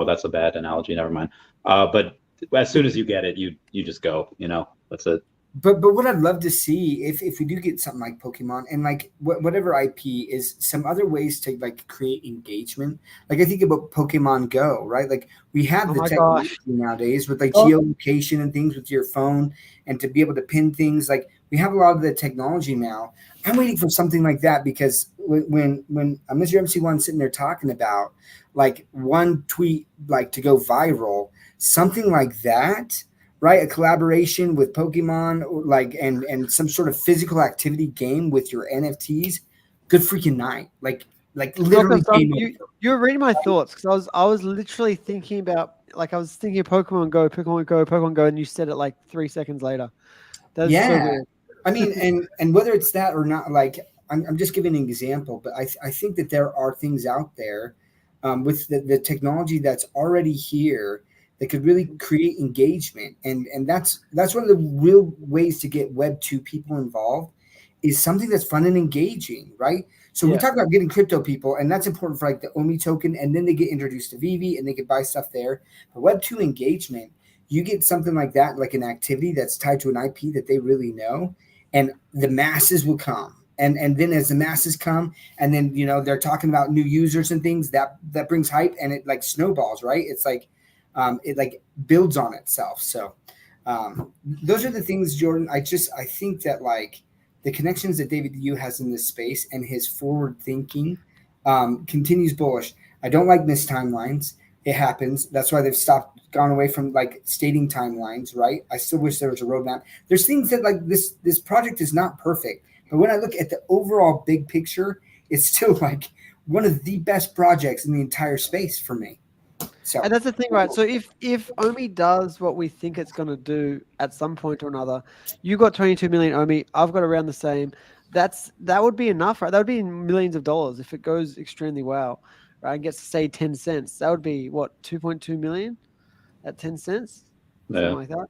that's a bad analogy. Never mind. But as soon as you get it, you just go. You know, that's it. But what I'd love to see if we do get something like Pokemon and like whatever IP is some other ways to like create engagement. Like I think about Pokemon Go, right? Like we have the technology nowadays with like geolocation and things with your phone and to be able to pin things. Like we have a lot of the technology now. I'm waiting for something like that because when Mr. MC1 sitting there talking about like one tweet like to go viral, something like that. Right, a collaboration with Pokemon, like and some sort of physical activity game with your NFTs. Good freaking night, like literally. You're reading my thoughts because I was literally thinking about I was thinking of Pokemon Go, and you said it like 3 seconds later. That's so weird. I mean, and whether it's that or not, like I'm just giving an example, but I think that there are things out there with the technology that's already here that could really create engagement. And that's one of the real ways to get Web 2 people involved is something that's fun and engaging, right? So we talk about getting crypto people, and that's important for like the Omi token, and then they get introduced to VeVe and they can buy stuff there. But Web 2 engagement, you get something like that, like an activity that's tied to an IP that they really know, and the masses will come. And then as the masses come, and then, you know, they're talking about new users and things, that brings hype, and it like snowballs, right? It's like, it like builds on itself. So those are the things, Jordan. I think that like the connections that David Yu has in this space and his forward thinking continues bullish. I don't like missed timelines. It happens. That's why they've gone away from like stating timelines, right? I still wish there was a roadmap. There's things that like this project is not perfect, but when I look at the overall big picture, it's still like one of the best projects in the entire space for me. So, and that's the thing, right? So if Omi does what we think it's going to do at some point or another, you got 22 million Omi, I've got around the same. That would be enough, right? That would be millions of dollars if it goes extremely well, right? And gets to say 10 cents. That would be what, 2.2 million at 10 cents, something like that.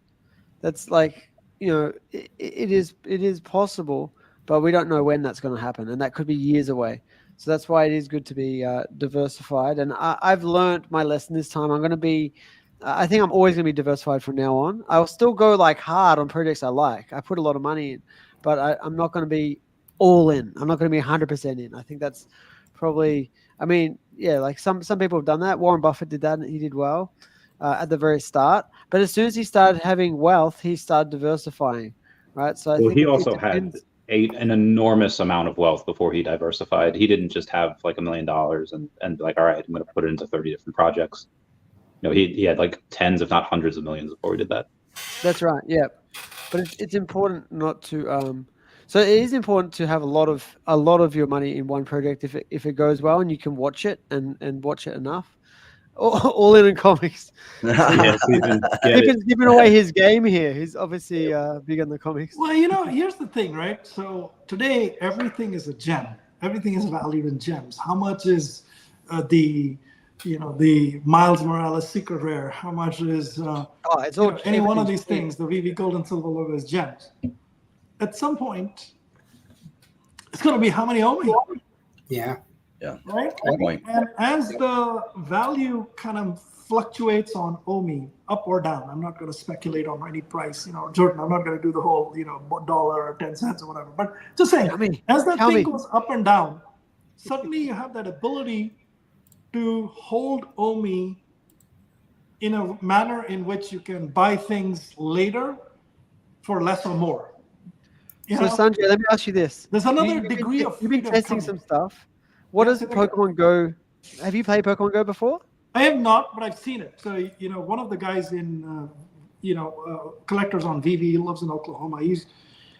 That's like, it is possible, but we don't know when that's going to happen, and that could be years away. So that's why it is good to be diversified. And I've learned my lesson this time. I'm going to be, I think I'm always going to be diversified from now on. I'll still go like hard on projects I like. I put a lot of money in, but I'm not going to be all in. I'm not going to be 100% in. I think that's probably, like some people have done that. Warren Buffett did that, and he did well at the very start. But as soon as he started having wealth, he started diversifying, right? So I think he also had an enormous amount of wealth before he diversified. He didn't just have like $1 million and like, all right, I'm going to put it into 30 different projects. He had like tens, if not hundreds of millions before he did that. That's right. Yeah. But it's important not to, so it is important to have a lot of your money in one project if it goes well and you can watch it and watch it enough. All in comics. Yes, Stephen's giving away his game here. He's obviously big on the comics. Well, here's the thing, right? So today, everything is a gem. Everything is valued in gems. How much is the Miles Morales secret rare? How much is it's all, any one of these things? The VeVe Gold and Silver logo is gems. At some point, it's going to be how many Omi? Yeah. Yeah. Right? Point. And as the value kind of fluctuates on Omi, up or down, I'm not going to speculate on any price. Jordan, I'm not going to do the whole, dollar or 10 cents or whatever. But just saying, as that thing goes up and down, suddenly you have that ability to hold Omi in a manner in which you can buy things later for less or more. Sanjay, let me ask you this. There's another degree of freedom. You've been testing some stuff. What does Pokemon Go? Have you played Pokemon Go before? I have not, but I've seen it. So, one of the guys in, collectors on VeVe, he lives in Oklahoma. He's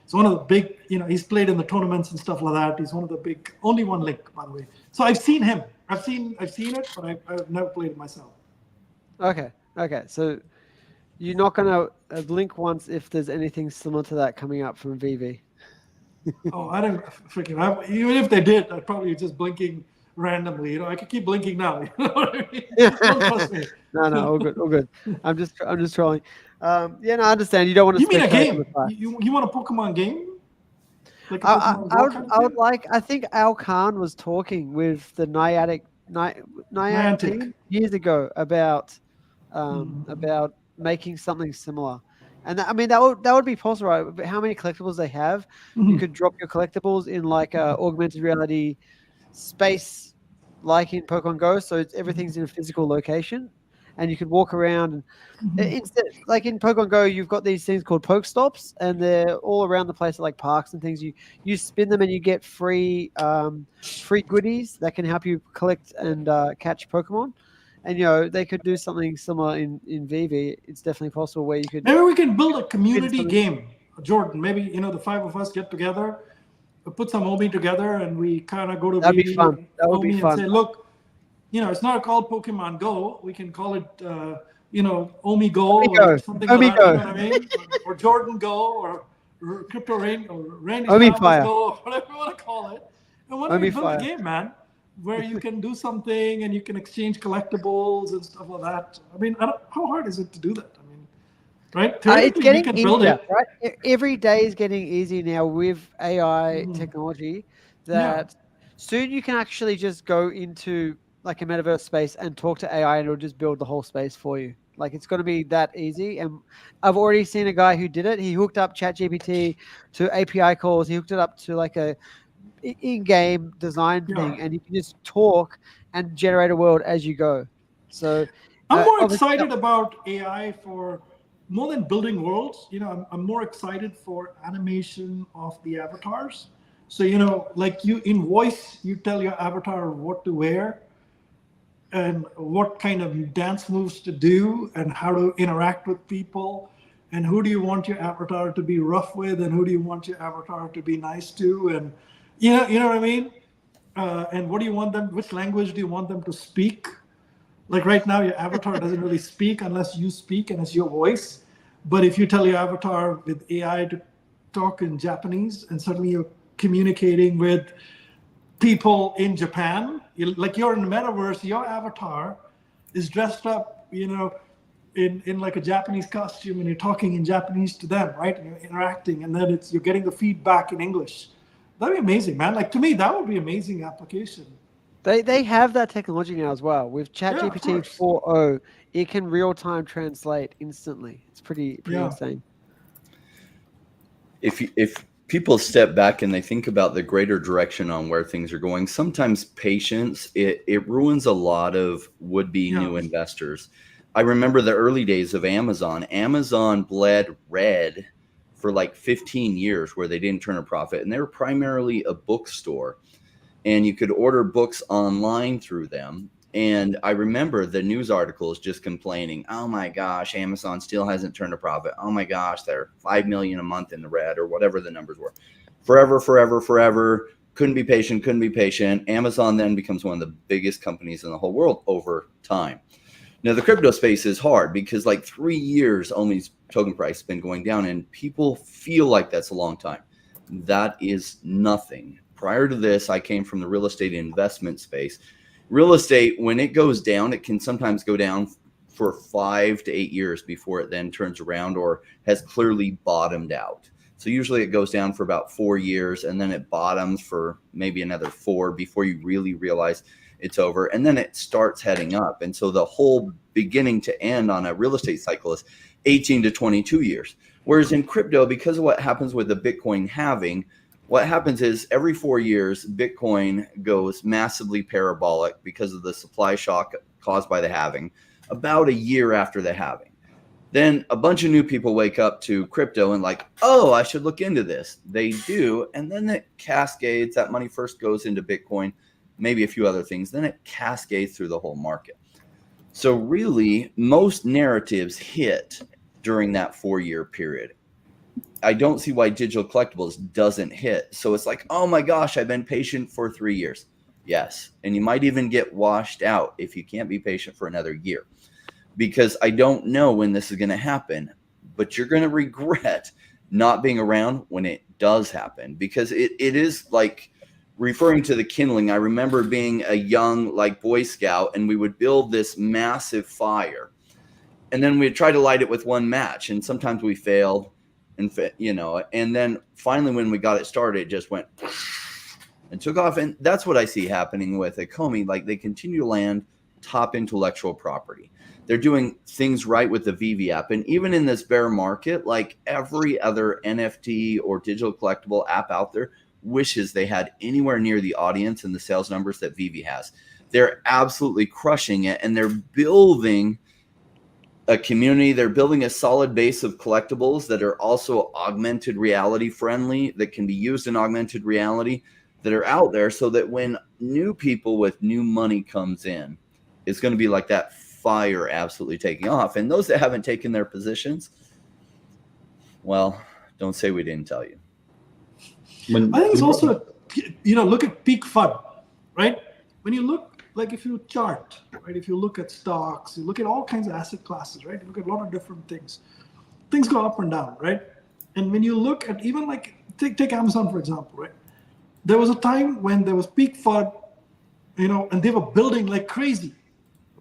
one of the big, he's played in the tournaments and stuff like that. He's one of the big, only one link, by the way. So I've seen him. I've seen it, but I've never played it myself. Okay. So you're not going to blink once if there's anything similar to that coming up from VeVe. Oh, I don't freaking. Even if they did, I'd probably just blinking randomly. I could keep blinking now. You know what I mean? Don't trust me. No, all good. I'm just trolling. I understand. You don't want to. You mean a game? You want a Pokemon game? Like I would like. I think Al Khan was talking with the Niantic team years ago about making something similar. And that would be possible, right? But how many collectibles they have? You could drop your collectibles in like a augmented reality space, like in Pokemon Go. So everything's in a physical location, and you could walk around. And instead, like in Pokemon Go, you've got these things called Pokestops, and they're all around the place, like parks and things. You spin them, and you get free goodies that can help you collect and catch Pokemon. And they could do something similar in VeVe. It's definitely possible where you could. Maybe we can build a community game, Jordan. Maybe the 5 of us get together, put some Omi together, and we kind of go to VeVe fun. That would Omi be fun. And say, look, it's not called Pokemon Go. We can call it, Omi Go or something like that. You know what I mean? or Jordan Go or Crypto Rain or Randy Omi Fire. Go, or whatever you want to call it. And when we build a game, man, where you can do something and you can exchange collectibles and stuff like that. How hard is it to do that? Right? It's getting easier, right? Every day is getting easier now with AI technology that soon you can actually just go into like a metaverse space and talk to AI and it'll just build the whole space for you. Like it's going to be that easy. And I've already seen a guy who did it. He hooked up ChatGPT to API calls. He hooked it up to like a in-game design thing, and you can just talk and generate a world as you go. So I'm more excited about AI for more than building worlds. I'm more excited for animation of the avatars. So like you in voice, you tell your avatar what to wear. and what kind of dance moves to do and how to interact with people, and who do you want your avatar to be rough with and who do you want your avatar to be nice to, and you know what I mean? And what do you want them, which language do you want them to speak? Like right now, your avatar doesn't really speak unless you speak and it's your voice. But if you tell your avatar with AI to talk in Japanese, and suddenly you're communicating with people in Japan, like you're in the metaverse, your avatar is dressed up, in like a Japanese costume, and you're talking in Japanese to them, right? And you're interacting, and then you're getting the feedback in English. That'd be amazing, man. Like to me, that would be an amazing application. They have that technology now as well. With ChatGPT 4.0, it can real-time translate instantly. It's pretty insane. If people step back and they think about the greater direction on where things are going, sometimes patience, it ruins a lot of would-be new investors. I remember the early days of Amazon. Amazon bled red for like 15 years where they didn't turn a profit, and they were primarily a bookstore, and you could order books online through them. And I remember the news articles just complaining, oh my gosh, Amazon still hasn't turned a profit. Oh my gosh, they're 5 million a month in the red, or whatever the numbers were. Forever. Couldn't be patient. Amazon then becomes one of the biggest companies in the whole world over time. Now, the crypto space is hard because like 3 years, Omi's token price has been going down, and people feel like that's a long time. That is nothing. Prior to this, I came from the real estate investment space. Real estate, when it goes down, it can sometimes go down for 5 to 8 years before it then turns around or has clearly bottomed out. So usually it goes down for about 4 years, and then it bottoms for maybe another 4 before you really realize it's over. And then it starts heading up. And so the whole beginning to end on a real estate cycle is 18 to 22 years. Whereas in crypto, because of what happens with the Bitcoin halving, what happens is every 4 years, Bitcoin goes massively parabolic because of the supply shock caused by the halving, about a year after the halving. Then a bunch of new people wake up to crypto and like, oh, I should look into this. They do. And then it cascades. That money first goes into Bitcoin, maybe a few other things. Then it cascades through the whole market. So really, most narratives hit during that 4-year period. I don't see why digital collectibles doesn't hit. So it's like, oh my gosh, I've been patient for 3 years. Yes. And you might even get washed out if you can't be patient for another year, because I don't know when this is going to happen, but you're going to regret not being around when it does happen, because it is like referring to the kindling. I remember being a young like Boy Scout, and we would build this massive fire, and then we'd try to light it with one match, and sometimes we failed. And then finally when we got it started, it just went and took off. And that's what I see happening with Ecomi. Like, they continue to land top intellectual property. They're doing things right with the VeVe app. And even in this bear market, like every other NFT or digital collectible app out there wishes they had anywhere near the audience and the sales numbers that VeVe has. They're absolutely crushing it, and they're building a community. They're building a solid base of collectibles that are also augmented reality friendly, that can be used in augmented reality, that are out there, so that when new people with new money comes in, it's going to be like that fire absolutely taking off. And those that haven't taken their positions, well, don't say we didn't tell you. I think it's also, look at peak FUD, right? When you look, like if you chart, right? If you look at stocks, you look at all kinds of asset classes, right? You look at a lot of different things. Things go up and down, right? And when you look at even like, take Amazon, for example, right? There was a time when there was peak FUD, and they were building like crazy,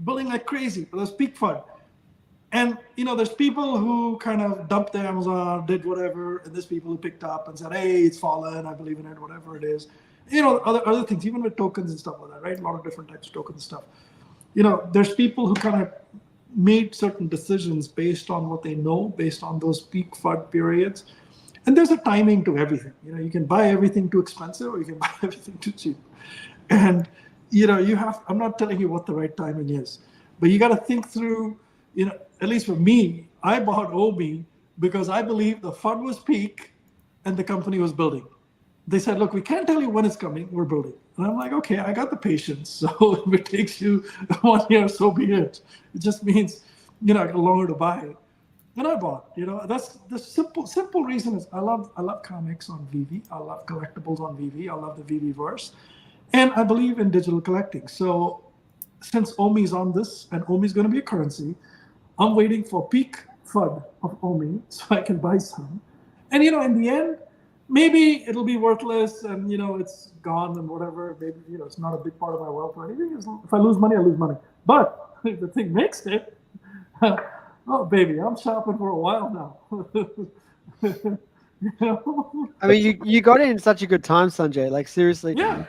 but there's peak FUD. And, there's people who kind of dumped their Amazon, did whatever, and there's people who picked up and said, hey, it's fallen, I believe in it, whatever it is. Other things, even with tokens and stuff like that, right? A lot of different types of tokens and stuff. There's people who kind of made certain decisions based on what they know, based on those peak FUD periods. And there's a timing to everything. You can buy everything too expensive, or you can buy everything too cheap. And, I'm not telling you what the right timing is, but you got to think through, at least for me, I bought Omi because I believe the FUD was peak and the company was building. they said, look, we can't tell you when it's coming. We're building. And I'm like, okay, I got the patience. So if it takes you 1 year, so be it. It just means, I got longer to buy it. And I bought, that's the simple reason is I love comics on VeVe. I love collectibles on VeVe. I love the VeVe-Verse. And I believe in digital collecting. So since Omi's on this and Omi's going to be a currency, I'm waiting for peak FUD of Omi so I can buy some. And, in the end, maybe it'll be worthless and, it's gone and whatever. Maybe, it's not a big part of my wealth or anything. If I lose money, I lose money. But if the thing makes it, oh, baby, I'm shopping for a while now. I mean, you got it in such a good time, Sanjay. Like, seriously. Yeah.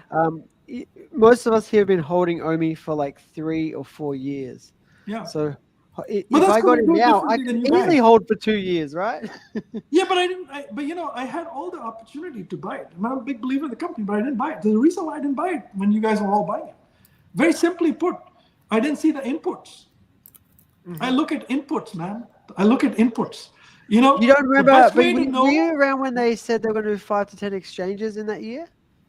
Most of us here have been holding Omi for like 3 or 4 years. Yeah. So if that's I got it now, I than could you easily guys. hold for 2 years, right? Yeah, but I didn't. I had all the opportunity to buy it. I'm a big believer in the company, but I didn't buy it. The reason why I didn't buy it when you guys were all buying it, very simply put, I didn't see the inputs. Mm-hmm. I look at inputs, man. I look at inputs. You don't remember, but were you around when they said they were going to do 5 to 10 exchanges in that year?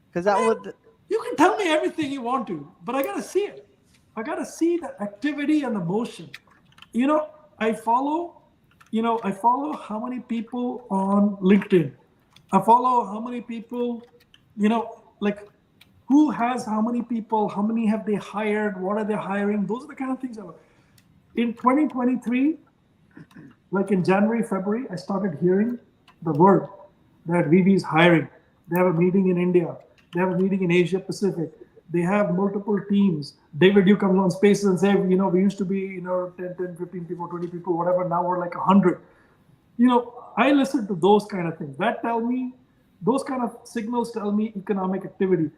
Because that would. You can tell me everything you want to, but I gotta see it. I gotta see the activity and the motion. I follow how many people on LinkedIn. I follow how many people, like who has how many people, how many have they hired, what are they hiring? Those are the kind of things I look. In 2023, like in January, February, I started hearing the word that VeVe is hiring. They have a meeting in India. They have a meeting in Asia Pacific. They have multiple teams. David, you come on Spaces and say, we used to be, 10, 15 people, 20 people, whatever. Now we're like 100. I listen to those kind of things. Those kind of signals tell me economic activity.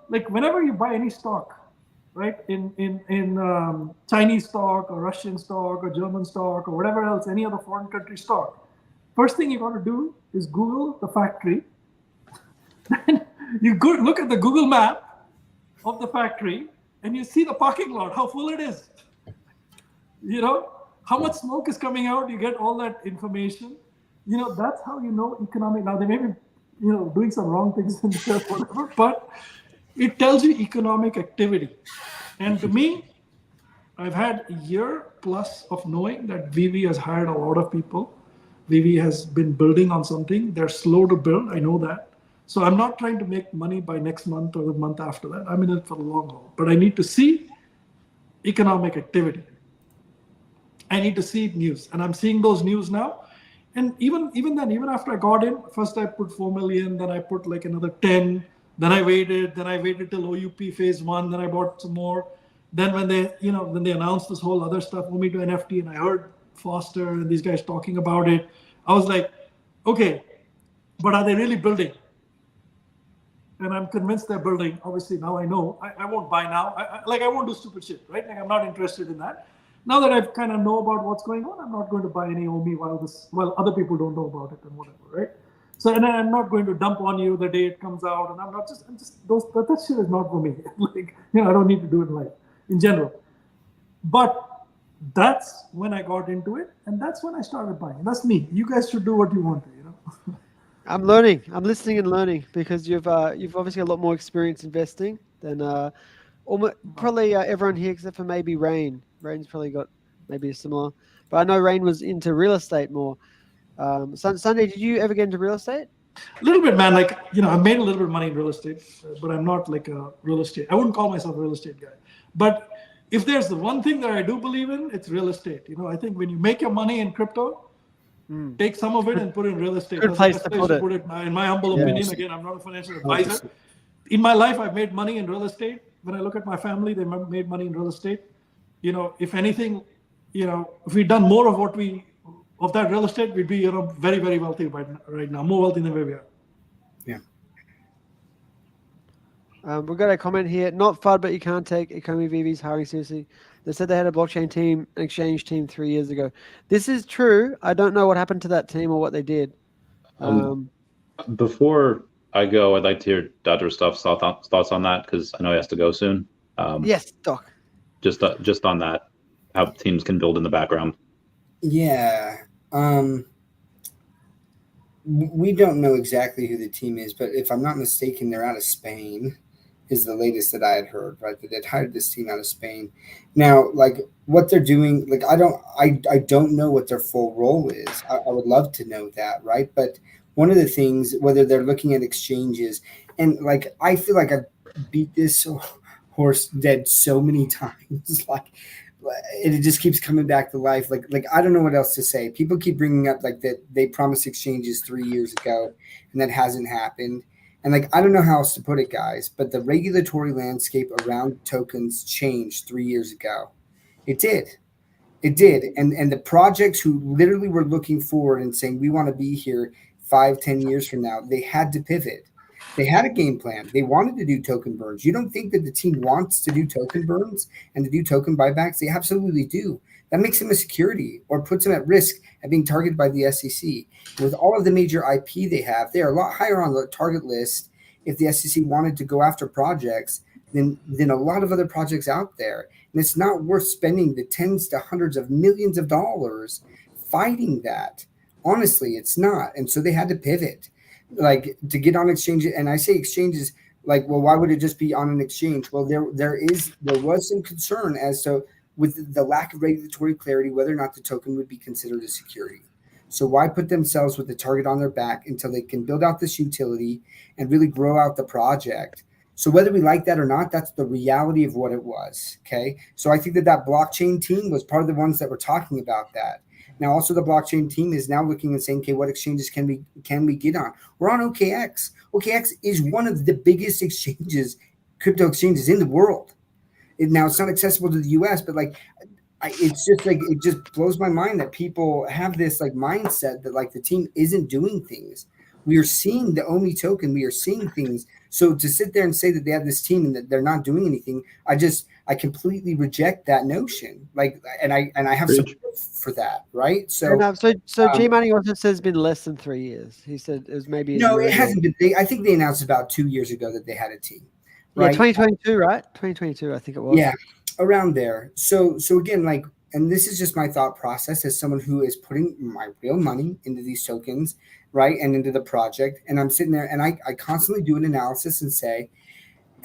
Like whenever you buy any stock, right, in Chinese stock or Russian stock or German stock or whatever else, any other foreign country stock, first thing you got to do is Google the factory. You go look at the Google map of the factory and you see the parking lot, how full it is. How much smoke is coming out, you get all that information. That's how you know economic. Now they may be, doing some wrong things in there, whatever, but it tells you economic activity. And to me, I've had a year plus of knowing that VeVe has hired a lot of people. VeVe has been building on something. They're slow to build, I know that. So I'm not trying to make money by next month or the month after that. I'm in it for the long haul. But I need to see economic activity. I need to see news. And I'm seeing those news now. And even then, even after I got in, first I put 4 million, then I put like another 10. Then I waited till OUP phase 1, then I bought some more. Then when they announced this whole other stuff, Omi to NFT, and I heard Foster and these guys talking about it, I was like, okay, but are they really building? And I'm convinced they're building. Obviously, now I know. I won't buy now. I won't do stupid shit, right? Like I'm not interested in that. Now that I kind of know about what's going on, I'm not going to buy any Omi while other people don't know about it and whatever, right? So, and I'm not going to dump on you the day it comes out, and that shit is not for me. Like, I don't need to do it in life, in general. But that's when I got into it, and that's when I started buying. That's me. You guys should do what you want to, I'm learning. I'm listening and learning because you've obviously got a lot more experience investing than probably everyone here except for maybe Rain. Rain's probably got maybe a similar, but I know Rain was into real estate more. Sunday, did you ever get into real estate? A little bit, man. Like, I made a little bit of money in real estate, but I'm not like a real estate. I wouldn't call myself a real estate guy. But if there's the one thing that I do believe in, it's real estate. I think when you make your money in crypto, take some of it and put it in real estate. Good place to put it. In my humble opinion. Again, I'm not a financial advisor. In my life, I've made money in real estate. When I look at my family, they made money in real estate. If anything, if we'd done more of that real estate, we'd be, very, very wealthy right now, more wealthy than where we are. Yeah. We've got a comment here. Not FUD, but you can't take Ecomi-Verse hiring seriously. They said they had a blockchain team, an exchange team 3 years ago. This is true. I don't know what happened to that team or what they did. Before I go, I'd like to hear DrOfStuff's thoughts on that because I know he has to go soon. Yes, Doc. Just on that, how teams can build in the background. Yeah. we don't know exactly who the team is, but if I'm not mistaken, they're out of Spain. Is the latest that I had heard, right? That they'd hired this team out of Spain. Now, like what they're doing, like I don't know what their full role is. I would love to know that, right? But one of the things, whether they're looking at exchanges, and like I feel like I've beat this horse dead so many times, like it just keeps coming back to life. Like I don't know what else to say. People keep bringing up like that they promised exchanges 3 years ago, and that hasn't happened. And like, I don't know how else to put it, guys, but the regulatory landscape around tokens changed 3 years ago. It did. It did. And the projects who literally were looking forward and saying, we want to be here 5-10 years from now, they had to pivot. They had a game plan. They wanted to do token burns. You don't think that the team wants to do token burns and to do token buybacks? They absolutely do. That makes them a security or puts them at risk at being targeted by the SEC. With all of the major IP they have, they are a lot higher on the target list if the SEC wanted to go after projects than a lot of other projects out there. And it's not worth spending the tens to hundreds of millions of dollars fighting that. Honestly, it's not. And so they had to pivot, like to get on exchanges. And I say exchanges like, well, why would it just be on an exchange? Well, there was some concern as to with the lack of regulatory clarity, whether or not the token would be considered a security. So why put themselves with the target on their back until they can build out this utility and really grow out the project? So whether we like that or not, that's the reality of what it was. Okay. So I think that blockchain team was part of the ones that were talking about that. Now, also the blockchain team is now looking and saying, okay, what exchanges can we get on? We're on OKX. OKX is one of the biggest crypto exchanges in the world. Now it's not accessible to the US, but like, it's just like, it just blows my mind that people have this like mindset that like the team isn't doing things. We are seeing the Omi token. We are seeing things. So to sit there and say that they have this team and that they're not doing anything, I completely reject that notion. Like, and I have some proof for that, right? So, G Money also says it's been less than 3 years. He said it was maybe. No, it hasn't been. I think they announced about 2 years ago that they had a team. Right? Yeah, 2022, right? 2022, I think it was. Yeah, around there. So again, like, and this is just my thought process as someone who is putting my real money into these tokens, right, and into the project. And I'm sitting there and I constantly do an analysis and say,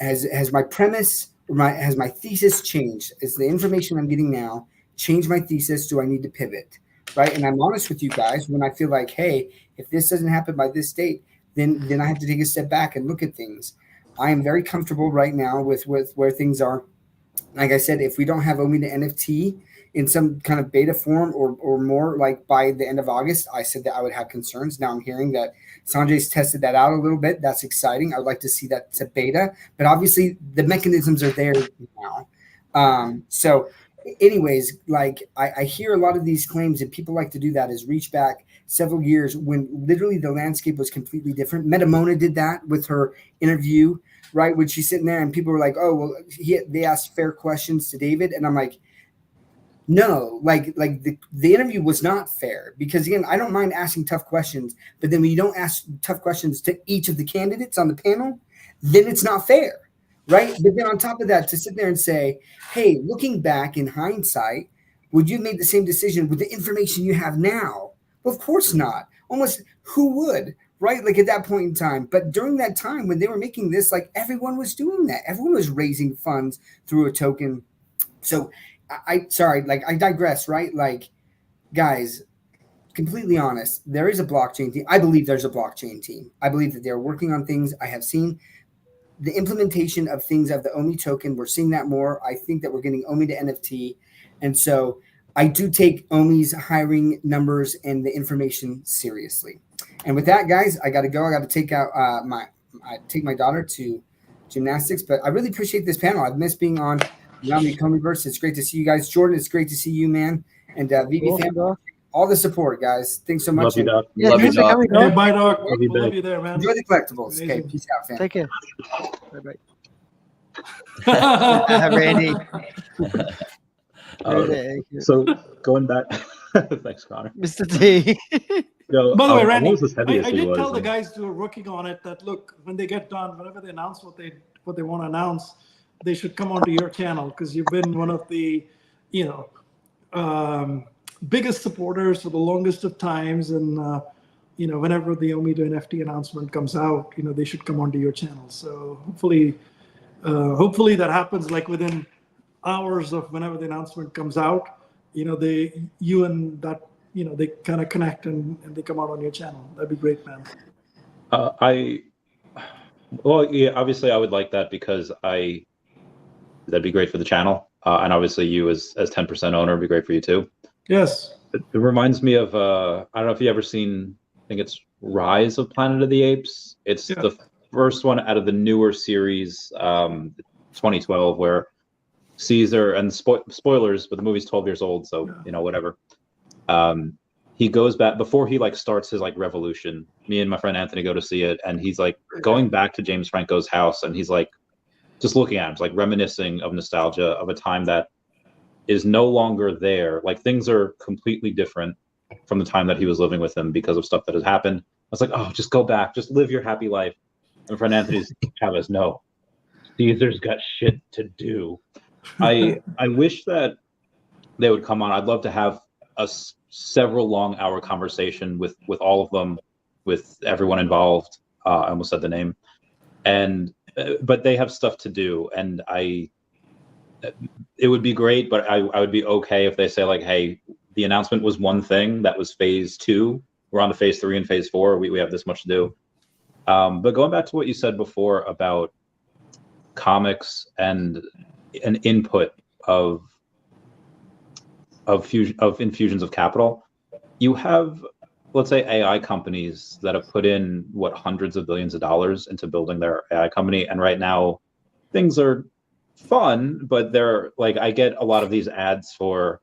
has my premise or has my thesis changed? Is the information I'm getting now change my thesis? Do I need to pivot? Right. And I'm honest with you guys when I feel like, hey, if this doesn't happen by this date, then I have to take a step back and look at things. I am very comfortable right now with where things are. Like I said, if we don't have Omi to NFT in some kind of beta form or more, like by the end of August, I said that I would have concerns. Now I'm hearing that Sanjay's tested that out a little bit. That's exciting. I would like to see that to beta, but obviously the mechanisms are there now. So anyways, like I hear a lot of these claims and people like to do that is reach back several years when literally the landscape was completely different. Metamona did that with her interview, right? When she's sitting there and people were like, oh, well, they asked fair questions to David. And I'm like, no, like the interview was not fair because again, I don't mind asking tough questions, but then when you don't ask tough questions to each of the candidates on the panel, then it's not fair, right? But then on top of that, to sit there and say, hey, looking back in hindsight, would you have made the same decision with the information you have now? Well, of course not. Almost who would, right? Like at that point in time. But during that time when they were making this, like everyone was doing that. Everyone was raising funds through a token. So I digress, right? Like, guys, completely honest, there is a blockchain team. I believe there's a blockchain team. I believe that they're working on things. I have seen the implementation of things of the Omi token. We're seeing that more. I think that we're getting Omi to NFT. And so I do take Omi's hiring numbers and the information seriously. And with that, guys, I got to go. I got to take out take my daughter to gymnastics. But I really appreciate this panel. I've missed being on the Ecomi-Verse. It's great to see you guys. Jordan, it's great to see you, man. And VeVe family, all the support, guys. Thanks so much. Love you, Doc. Yeah, Love you, Doc. Yeah, bye, Doc. Love you, Love babe. you there, man. Enjoy the collectibles. Amazing. Okay, peace out, fam. Take care. Bye-bye. Randy. So going back, thanks, Connor. Mr. D. Yo, By the way, Randy, what was the heaviest I he did was? tell the guys who are working on it that look, when they get done, whenever they announce what they want to announce, they should come onto your channel because you've been one of the, biggest supporters for the longest of times, and whenever the Omi to NFT announcement comes out, they should come onto your channel. So hopefully that happens like within hours of whenever the announcement comes out. You and that, they kind of connect and they come out on your channel. That'd be great, man. Obviously I would like that because that'd be great for the channel. And obviously you as 10% owner would be great for you too. Yes. It reminds me of, I don't know if you ever seen, I think it's Rise of Planet of the Apes. It's the first one out of the newer series, 2012, where Caesar, and spoilers, but the movie's 12 years old, so whatever. He goes back before he starts his revolution. Me and my friend Anthony go to see it, and he's going back to James Franco's house, and he's just looking at him, reminiscing of nostalgia of a time that is no longer there. Things are completely different from the time that he was living with him because of stuff that has happened. I was like, oh, just go back, just live your happy life. And my friend Anthony's Chavez, no, Caesar's got shit to do. I wish that they would come on. I'd love to have a several long-hour conversation with all of them, with everyone involved. I almost said the name, but they have stuff to do, and it would be great. But I would be okay if they say hey, the announcement was one thing, that was phase 2. We're on to phase 3 and phase 4. We have this much to do. But going back to what you said before about comics and an input of infusions of capital, you have, let's say, AI companies that have put in hundreds of billions of dollars into building their AI company, and right now things are fun, but they're I get a lot of these ads for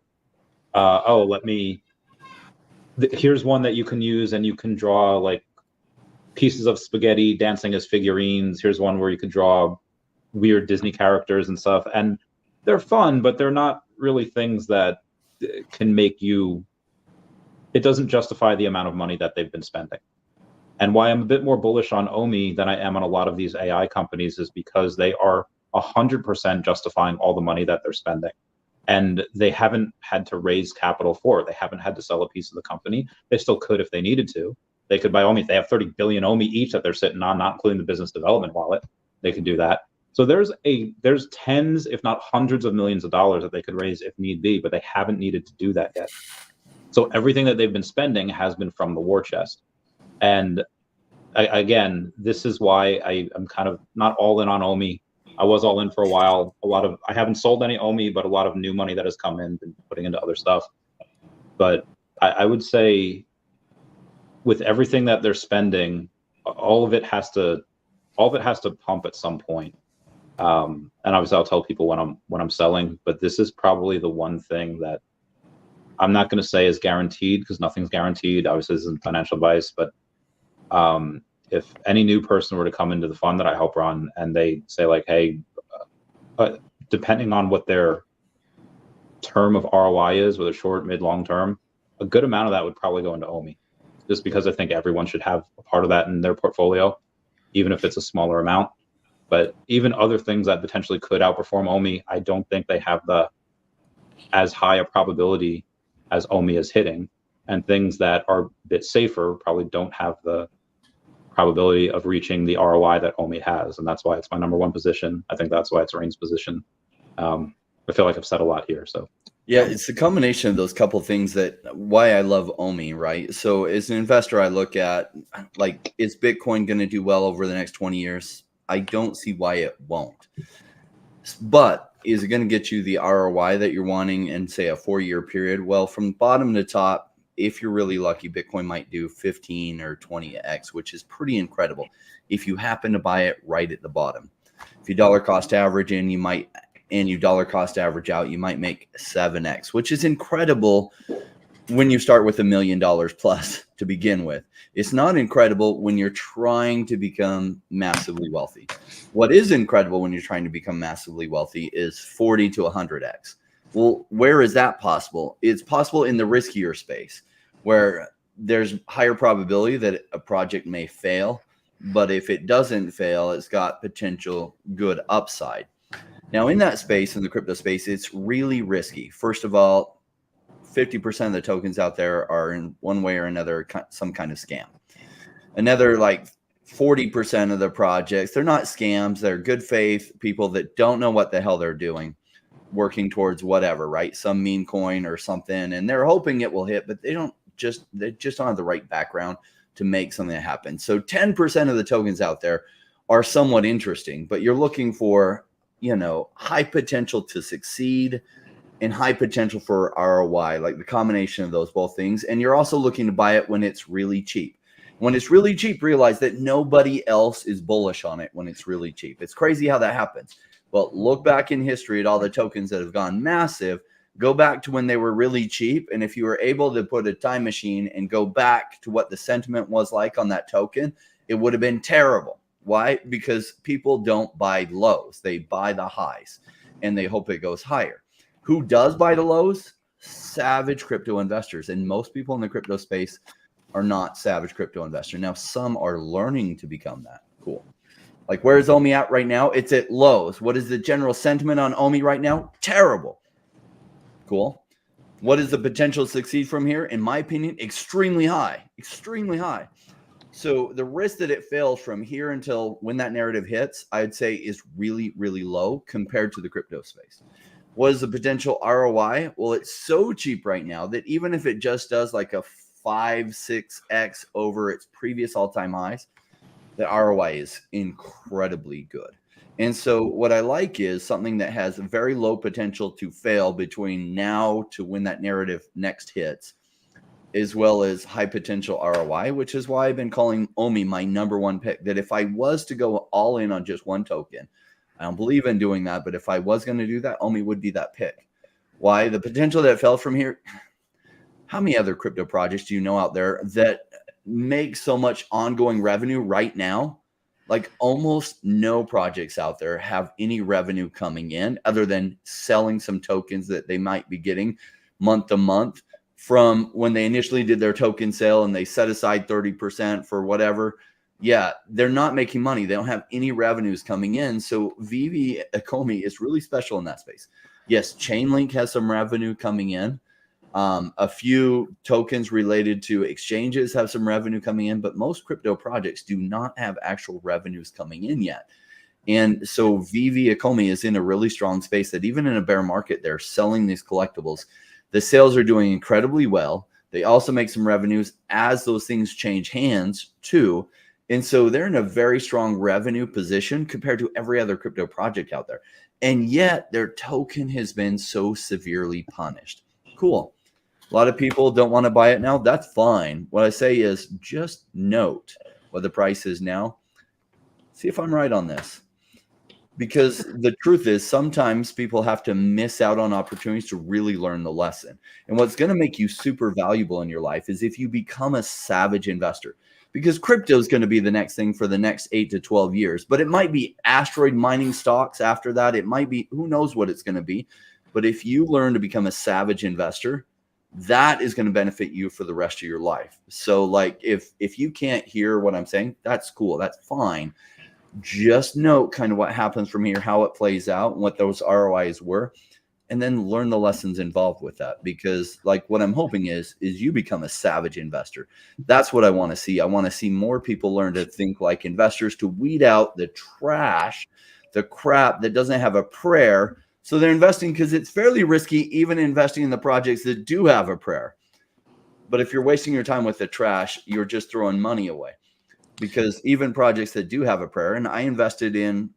here's one that you can use and you can draw pieces of spaghetti dancing as figurines. Here's one where you could draw weird Disney characters and stuff, and they're fun, but they're not really things that can make you, it doesn't justify the amount of money that they've been spending. And why I'm a bit more bullish on Omi than I am on a lot of these AI companies is because they are 100% justifying all the money that they're spending. And they haven't had to raise capital for it. They haven't had to sell a piece of the company. They still could if they needed to. They could buy Omi. They have 30 billion Omi each that they're sitting on, not including the business development wallet. They could do that. So there's tens, if not hundreds of millions of dollars that they could raise if need be, but they haven't needed to do that yet. So everything that they've been spending has been from the war chest. And again, this is why I'm kind of not all in on Omi. I was all in for a while. I haven't sold any Omi, but a lot of new money that has come in, been putting into other stuff. But I would say with everything that they're spending, all of it has to pump at some point. And obviously I'll tell people when I'm selling, but this is probably the one thing that I'm not going to say is guaranteed, because nothing's guaranteed. Obviously this isn't financial advice, but if any new person were to come into the fund that I help run and they say hey, depending on what their term of ROI is, whether short, mid, long term, a good amount of that would probably go into Omi, just because I think everyone should have a part of that in their portfolio, even if it's a smaller amount. But even other things that potentially could outperform Omi, I don't think they have as high a probability as Omi is hitting. And things that are a bit safer probably don't have the probability of reaching the ROI that Omi has. And that's why it's my number one position. I think that's why it's Rain's position. I feel like I've said a lot here. So yeah, it's a combination of those couple things that why I love Omi, right? So as an investor, I look at is Bitcoin going to do well over the next 20 years? I don't see why it won't. But is it going to get you the ROI that you're wanting in, say, a 4-year period? Well, from bottom to top, if you're really lucky, Bitcoin might do 15 or 20x, which is pretty incredible if you happen to buy it right at the bottom. If you dollar cost average in, you dollar cost average out, you might make 7x, which is incredible when you start with $1 million plus to begin with. It's not incredible when you're trying to become massively wealthy. What is incredible when you're trying to become massively wealthy is 40 to 100x. Well, where is that possible? It's possible in the riskier space, where there's higher probability that a project may fail, but if it doesn't fail, it's got potential good upside. Now, in that space, in the crypto space, it's really risky. First of all, 50% of the tokens out there are in one way or another some kind of scam. Another like 40% of the projects, they're not scams. They're good faith people that don't know what the hell they're doing, working towards whatever, right? Some meme coin or something, and they're hoping it will hit, but they just don't have the right background to make something happen. So 10% of the tokens out there are somewhat interesting, but you're looking for, you know, high potential to succeed and high potential for ROI, like the combination of those both things. And you're also looking to buy it when it's really cheap. When it's really cheap, realize that nobody else is bullish on it when it's really cheap. It's crazy how that happens. Well, look back in history at all the tokens that have gone massive. Go back to when they were really cheap. And if you were able to put a time machine and go back to what the sentiment was like on that token, it would have been terrible. Why? Because people don't buy lows. They buy the highs and they hope it goes higher. Who does buy the lows? Savage crypto investors. And most people in the crypto space are not savage crypto investors. Now, some are learning to become that. Cool. Like, where is Omi at right now? It's at lows. What is the general sentiment on Omi right now? Terrible. Cool. What is the potential to succeed from here? In my opinion, extremely high. Extremely high. So the risk that it fails from here until when that narrative hits, I'd say is really, really low compared to the crypto space. What is the potential ROI? Well, it's so cheap right now that even if it just does like a 5-6x over its previous all-time highs, the ROI is incredibly good. And so what I like is something that has very low potential to fail between now to when that narrative next hits, as well as high potential ROI, which is why I've been calling Omi my #1 pick. That if I was to go all in on just one token, I don't believe in doing that, but if I was going to do that, Omi would be that pick. Why? The potential that fell from here. How many other crypto projects do you know out there that make so much ongoing revenue right now? Like almost no projects out there have any revenue coming in other than selling some tokens that they might be getting month to month from when they initially did their token sale and they set aside 30% for whatever. Yeah, they're not making money. They don't have any revenues coming in. So VeVe Ecomi is really special in that space. Yes, Chainlink has some revenue coming in. A few tokens related to exchanges have some revenue coming in, but most crypto projects do not have actual revenues coming in yet. And so VeVe Omi is in a really strong space that even in a bear market, they're selling these collectibles. The sales are doing incredibly well. They also make some revenues as those things change hands too. And so they're in a very strong revenue position compared to every other crypto project out there. And yet their token has been so severely punished. Cool. A lot of people don't want to buy it now. That's fine. What I say is just note what the price is now. See if I'm right on this. Because the truth is sometimes people have to miss out on opportunities to really learn the lesson. And what's going to make you super valuable in your life is if you become a savage investor. Because crypto is going to be the next thing for the next 8 to 12 years. But it might be asteroid mining stocks after that. It might be, who knows what it's going to be. But if you learn to become a savage investor, that is going to benefit you for the rest of your life. So like if you can't hear what I'm saying, that's cool. That's fine. Just note kind of what happens from here, how it plays out, and what those ROIs were, and then learn the lessons involved with that. Because like what I'm hoping is you become a savage investor. That's what I want to see. I want to see more people learn to think like investors, to weed out the trash, the crap that doesn't have a prayer. So they're investing because it's fairly risky, even investing in the projects that do have a prayer. But if you're wasting your time with the trash, you're just throwing money away. Because even projects that do have a prayer, and I invested in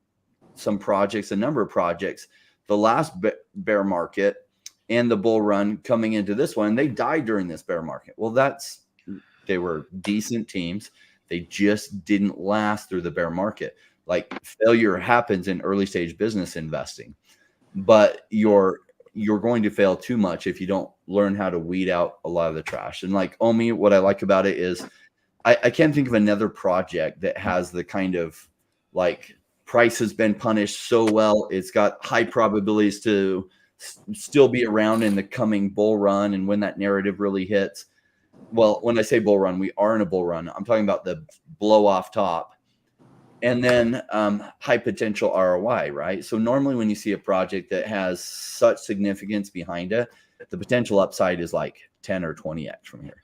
some projects, a number of projects, the last bear market and the bull run coming into this one, they died during this bear market. Well, they were decent teams. They just didn't last through the bear market. Like failure happens in early stage business investing. But you're going to fail too much if you don't learn how to weed out a lot of the trash. And like Omi, what I like about it is I can't think of another project that has the kind of like price has been punished so well. It's got high probabilities to still be around in the coming bull run and when that narrative really hits. Well, when I say bull run, we are in a bull run. I'm talking about the blow off top. And then high potential ROI, right? So normally when you see a project that has such significance behind it, the potential upside is like 10 or 20x from here.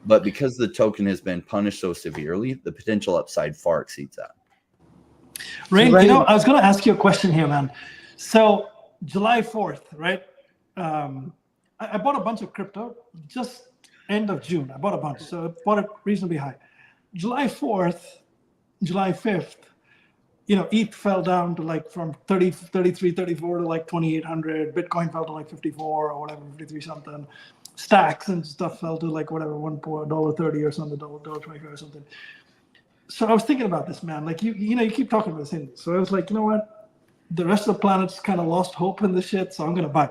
But because the token has been punished so severely, the potential upside far exceeds that. Rain, I was going to ask you a question here, man. So July 4th, right? I bought a bunch of crypto just end of June. I bought a bunch, so I bought it reasonably high. July 4th, July 5th, ETH fell down to like from 33, 34 to like 2,800. Bitcoin fell to like 54 or whatever, 53 something. Stacks and stuff fell to like whatever, $1.30 or something, $1.25 or something. So I was thinking about this, man. Like you keep talking about this thing. So I was like, you know what? The rest of the planet's kind of lost hope in this shit, so I'm gonna buy.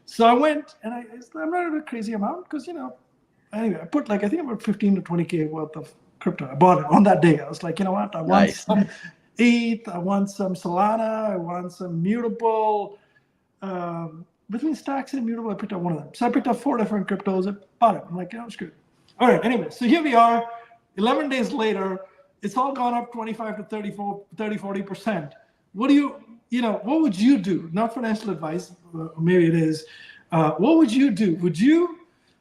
So I went and I'm not a crazy amount because anyway, I put like I think about 15 to 20K worth of crypto. I bought it on that day. I was like, you know what? I want some ETH, I want some Solana, I want some Mutable. Between Stacks and Mutable, I picked up one of them. So I picked up 4 different cryptos. I bought it. I'm like, it's good. All right. Anyway, so here we are. 11 days later, it's all gone up 25 to 30, 40%. What would you do? Not financial advice, maybe it is. What would you do? Would you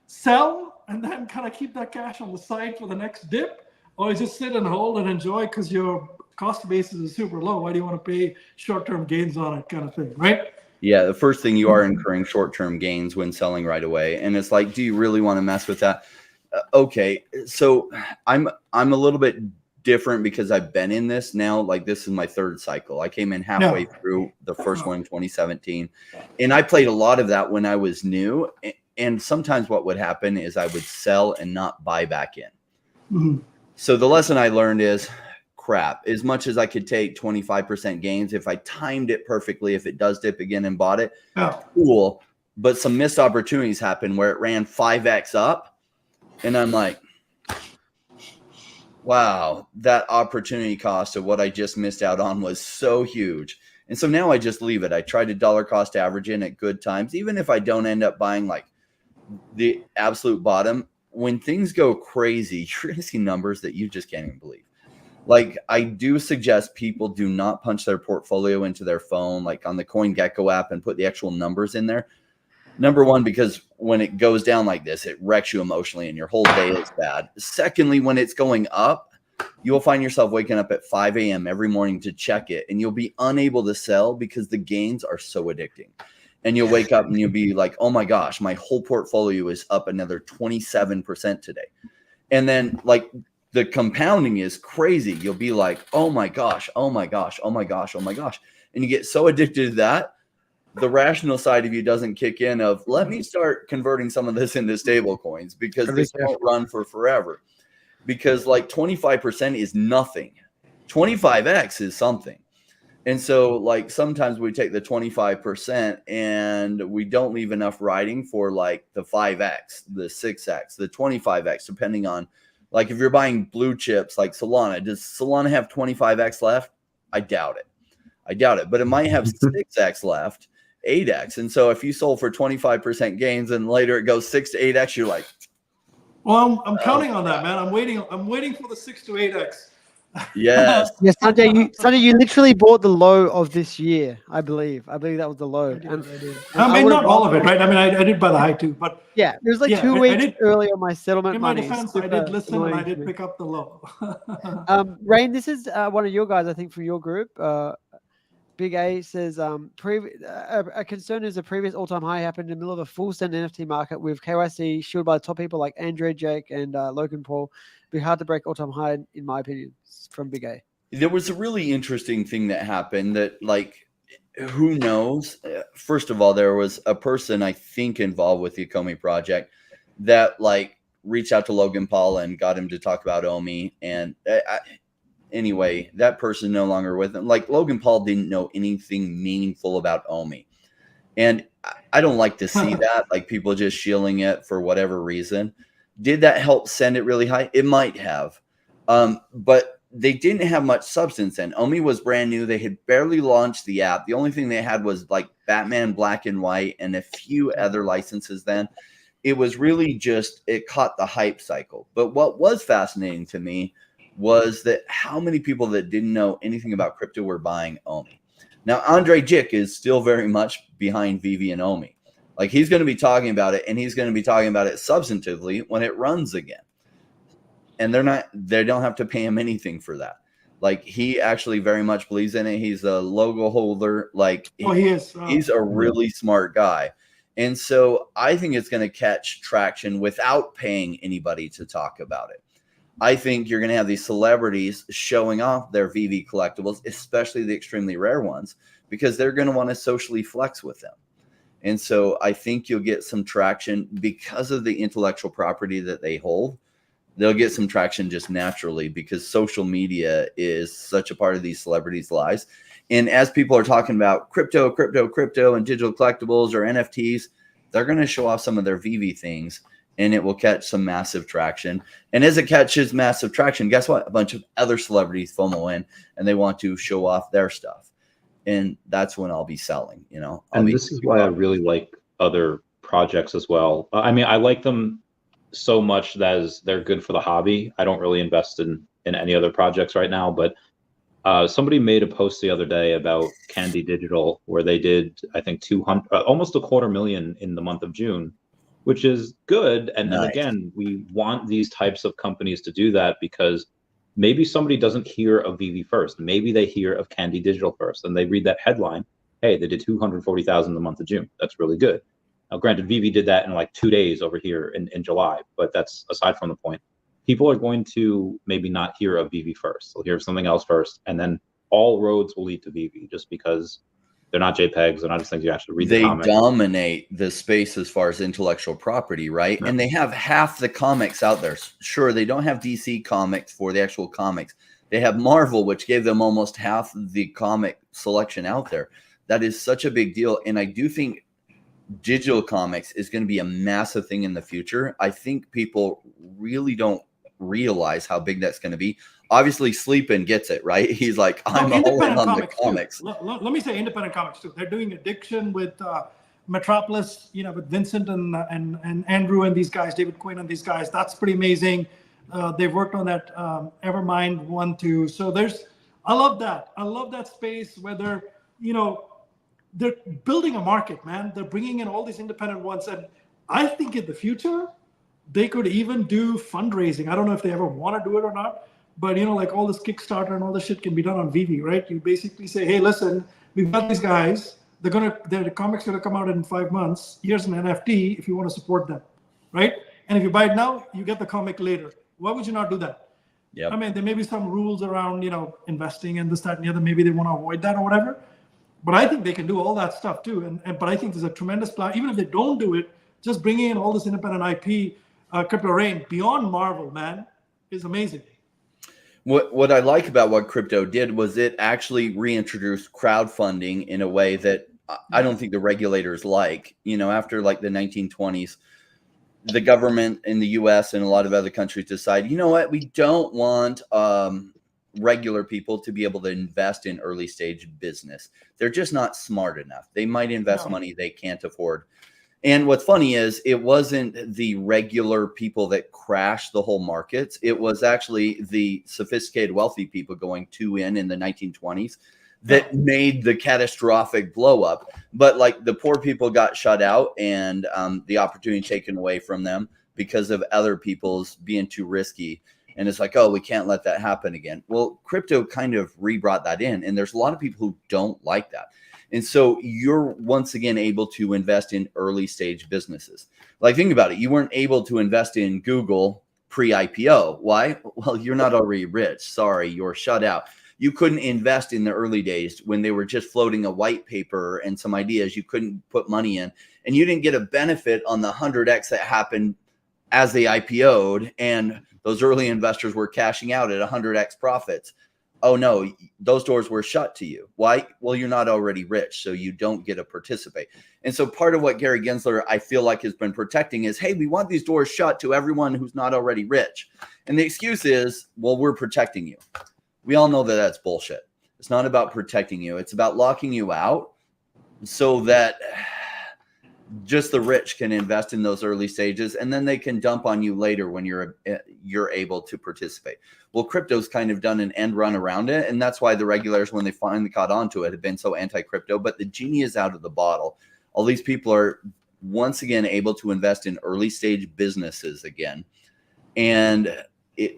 sell and then kind of keep that cash on the side for the next dip? Or just sit and hold and enjoy because your cost basis is super low? Why do you want to pay short-term gains on it kind of thing, right? Yeah, the first thing, you are incurring short-term gains when selling right away. And it's like, do you really want to mess with that? Okay, so I'm a little bit different because I've been in this now. Like, this is my 3rd cycle. I came in halfway through the first one in 2017. And I played a lot of that when I was new. And sometimes what would happen is I would sell and not buy back in. Mm-hmm. So the lesson I learned is, crap, as much as I could take 25% gains, if I timed it perfectly, if it does dip again and bought it, cool. But some missed opportunities happened where it ran 5x up. And I'm like, wow, that opportunity cost of what I just missed out on was so huge. And so now I just leave it. I try to dollar cost average in at good times, even if I don't end up buying like the absolute bottom. When things go crazy, you're going to see numbers that you just can't even believe. Like, I do suggest people do not punch their portfolio into their phone, like on the CoinGecko app, and put the actual numbers in there. Number one, because when it goes down like this, it wrecks you emotionally and your whole day is bad. Secondly, when it's going up, you'll find yourself waking up at 5 a.m. every morning to check it, and you'll be unable to sell because the gains are so addicting. And you'll wake up and you'll be like, oh my gosh, my whole portfolio is up another 27% today. And then like the compounding is crazy. You'll be like, oh my gosh, oh my gosh, oh my gosh, oh my gosh. And you get so addicted to that, the rational side of you doesn't kick in of, let me start converting some of this into stable coins because this won't run for forever. Because like 25% is nothing. 25x is something. And so like sometimes we take the 25% and we don't leave enough writing for like the 5x, the 6x, the 25x, depending on like if you're buying blue chips like Solana. Does Solana have 25x left? I doubt it. But it might have 6x left, 8x. And so if you sold for 25% gains and later it goes 6 to 8x, you're like, well, I'm counting on that, man. I'm waiting for the 6 to 8x. Yes. Yes, Sanjay, you literally bought the low of this year, I believe. I believe that was the low. I mean, not all of it, right? I mean, I did buy the high too, but yeah, it was like 2 weeks early on my settlement in my money. defense, I did listen and I did pick up the low. Rain, this is one of your guys, I think, from your group. Big A says, a concern is a previous all-time high happened in the middle of a full send NFT market with KYC shielded by the top people like Andre, Jake, and Logan Paul. It'd be hard to break all-time high, in my opinion, from Big A. There was a really interesting thing that happened that, like, who knows? First of all, there was a person, I think, involved with the Ecomi project that, like, reached out to Logan Paul and got him to talk about Omi. And anyway, that person no longer with him. Like, Logan Paul didn't know anything meaningful about Omi. And I don't like to see that, like people just shielding it for whatever reason. Did that help send it really high? It might have. But they didn't have much substance in. Omi was brand new. They had barely launched the app. The only thing they had was like Batman Black and White and a few other licenses then. It was really just, it caught the hype cycle. But what was fascinating to me was that how many people that didn't know anything about crypto were buying Omi. Now, Andre Jick is still very much behind VeVe and Omi. Like, he's going to be talking about it, and he's going to be talking about it substantively when it runs again. And they don't have to pay him anything for that. Like, he actually very much believes in it. He's a logo holder. Like, he is. He's a really smart guy. And so I think it's going to catch traction without paying anybody to talk about it. I think you're going to have these celebrities showing off their VeVe collectibles, especially the extremely rare ones, because they're going to want to socially flex with them. And so I think you'll get some traction because of the intellectual property that they hold. They'll get some traction just naturally because social media is such a part of these celebrities' lives. And as people are talking about crypto, and digital collectibles or NFTs, they're going to show off some of their VeVe things, and it will catch some massive traction. And as it catches massive traction, guess what? A bunch of other celebrities FOMO in, and they want to show off their stuff. And that's when I'll be selling, you know. And this is why I really like other projects as well. I mean, I like them so much that they're good for the hobby. I don't really invest in any other projects right now, but somebody made a post the other day about Candy Digital where they did, I think, almost $250,000 in the month of June, which is good. And, nice. And again, we want these types of companies to do that because maybe somebody doesn't hear of VeVe first. Maybe they hear of Candy Digital first, and they read that headline. Hey, they did $240,000 in the month of June. That's really good. Now, granted, VeVe did that in like 2 days over here in July, but that's aside from the point. People are going to maybe not hear of VeVe first. They'll hear of something else first, and then all roads will lead to VeVe just because they're not JPEGs. They're not just things you actually read the comics. They dominate the space as far as intellectual property, right? Yeah. And they have half the comics out there. Sure, they don't have DC comics for the actual comics. They have Marvel, which gave them almost half the comic selection out there. That is such a big deal. And I do think digital comics is going to be a massive thing in the future. I think people really don't realize how big that's going to be. Obviously, Sleepin gets it, right? He's like, I'm all in on the comics. Let me say independent comics too. They're doing Addiction with Metropolis, you know, with Vincent and Andrew and these guys, David Quinn and these guys. That's pretty amazing. They've worked on that Evermind 1, 2. So I love that. I love that space where they're, you know, they're building a market, man. They're bringing in all these independent ones. And I think in the future, they could even do fundraising. I don't know if they ever want to do it or not, but, you know, like all this Kickstarter and all this shit can be done on VeVe, right? You basically say, hey, listen, we've got these guys. Their comics going to come out in 5 months. Here's an NFT if you want to support them, right? And if you buy it now, you get the comic later. Why would you not do that? Yeah. I mean, there may be some rules around, you know, investing and this, that, and the other. Maybe they want to avoid that or whatever. But I think they can do all that stuff too. But I think there's a tremendous plan. Even if they don't do it, just bringing in all this independent IP, Crypto Rain, beyond Marvel, man, is amazing. What I like about what crypto did was it actually reintroduced crowdfunding in a way that I don't think the regulators like. You know, after like the 1920s, the government in the US and a lot of other countries decide, you know what, we don't want regular people to be able to invest in early stage business. They're just not smart enough. They might invest money they can't afford. And what's funny is it wasn't the regular people that crashed the whole markets. It was actually the sophisticated, wealthy people going in the 1920s that made the catastrophic blow up. But like the poor people got shut out and the opportunity taken away from them because of other people's being too risky. And it's like, oh, we can't let that happen again. Well, crypto kind of re-brought that in. And there's a lot of people who don't like that. And so you're once again able to invest in early stage businesses. Like, think about it. You weren't able to invest in Google pre-IPO. Why? Well, you're not already rich. Sorry, you're shut out. You couldn't invest in the early days when they were just floating a white paper and some ideas. You couldn't put money in. And you didn't get a benefit on the 100x that happened as they IPO'd. And those early investors were cashing out at 100x profits. Oh, no, those doors were shut to you. Why? Well, you're not already rich, so you don't get to participate. And so part of what Gary Gensler, I feel like, has been protecting is, hey, we want these doors shut to everyone who's not already rich. And the excuse is, well, we're protecting you. We all know that that's bullshit. It's not about protecting you. It's about locking you out so that just the rich can invest in those early stages, and then they can dump on you later when you're able to participate. Well, crypto's kind of done an end run around it, and that's why the regulators, when they finally caught on to it, have been so anti-crypto. But the genie is out of the bottle. All these people are once again able to invest in early stage businesses again. And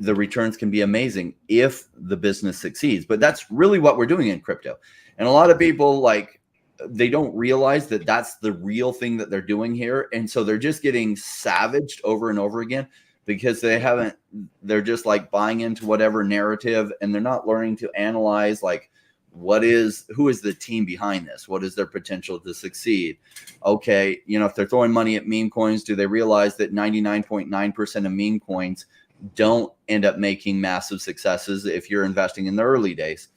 the returns can be amazing if the business succeeds. But that's really what we're doing in crypto. And a lot of people, like, they don't realize that that's the real thing that they're doing here. And so they're just getting savaged over and over again because they're just like buying into whatever narrative, and they're not learning to analyze, like, who is the team behind this? What is their potential to succeed? Okay, if they're throwing money at meme coins, do they realize that 99.9% of meme coins don't end up making massive successes if you're investing in the early days?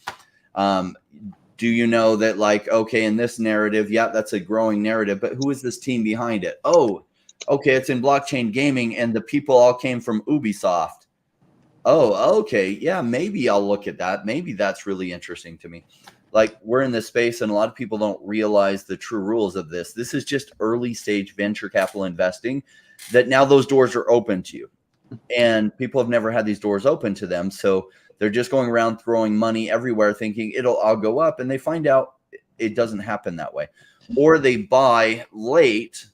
Do you know that, like, okay, in this narrative, yeah, that's a growing narrative, but who is this team behind it? Oh, okay, it's in blockchain gaming, and the people all came from Ubisoft. Oh, okay, yeah, maybe I'll look at that. Maybe that's really interesting to me. Like, we're in this space, and a lot of people don't realize the true rules of this. This is just early stage venture capital investing, that now those doors are open to you. And people have never had these doors open to them. So they're just going around throwing money everywhere thinking I'll go up, and they find out it doesn't happen that way. Or they buy late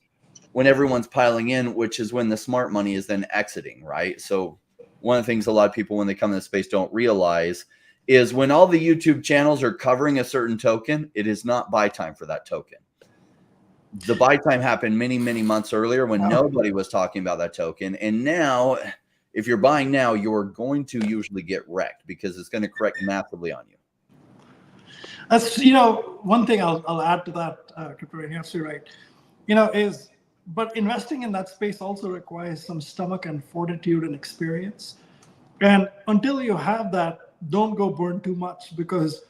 when everyone's piling in, which is when the smart money is then exiting, right? So one of the things a lot of people, when they come in the space, don't realize is when all the YouTube channels are covering a certain token, it is not buy time for that token. The buy time happened many, many months earlier when nobody was talking about that token. And now, if you're buying now, you're going to usually get wrecked because it's going to correct massively on you. That's, one thing I'll add to that, Crypto, you're absolutely right, but investing in that space also requires some stomach and fortitude and experience. And until you have that, don't go burn too much, because,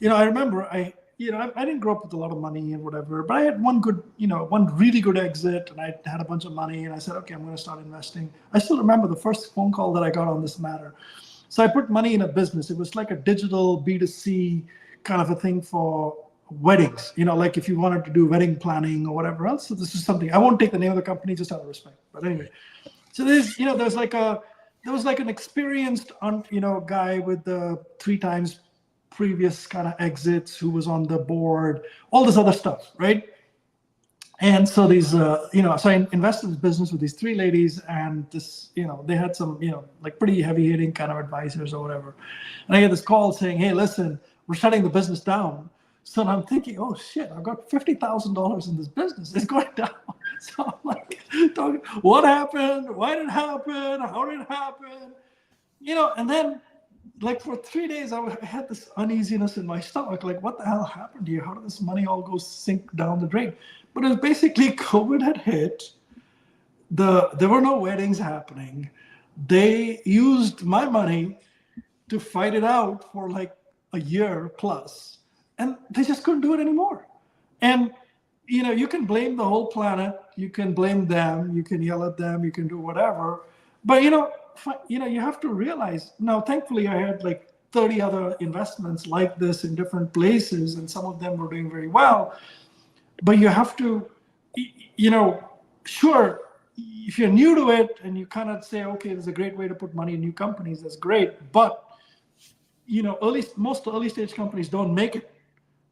I remember I didn't grow up with a lot of money and whatever, but I had one really good exit, and I had a bunch of money, and I said, okay, I'm going to start investing. I still remember the first phone call that I got on this matter. So I put money in a business. It was like a digital B2C kind of a thing for weddings, like if you wanted to do wedding planning or whatever else. So this is something, I won't take the name of the company just out of respect, but anyway. So there was like an experienced, guy with the 3 times previous kind of exits who was on the board, all this other stuff, right? And so these, so I invested in this business with these 3 ladies, and this, they had some, like pretty heavy hitting kind of advisors or whatever. And I get this call saying, hey, listen, we're shutting the business down. So I'm thinking, oh shit, I've got $50,000 in this business. It's going down. So I'm like, what happened? Why did it happen? How did it happen? And then, like, for 3 days, I had this uneasiness in my stomach. Like, what the hell happened here? How did this money all go sink down the drain? But it was basically COVID had hit. There were no weddings happening. They used my money to fight it out for like a year plus. And they just couldn't do it anymore. And, you can blame the whole planet. You can blame them. You can yell at them. You can do whatever. But, you have to realize, now, thankfully, I had like 30 other investments like this in different places, and some of them were doing very well. But you have to, sure, if you're new to it and you kind of say, okay, there's a great way to put money in new companies, that's great. But, most early stage companies don't make it.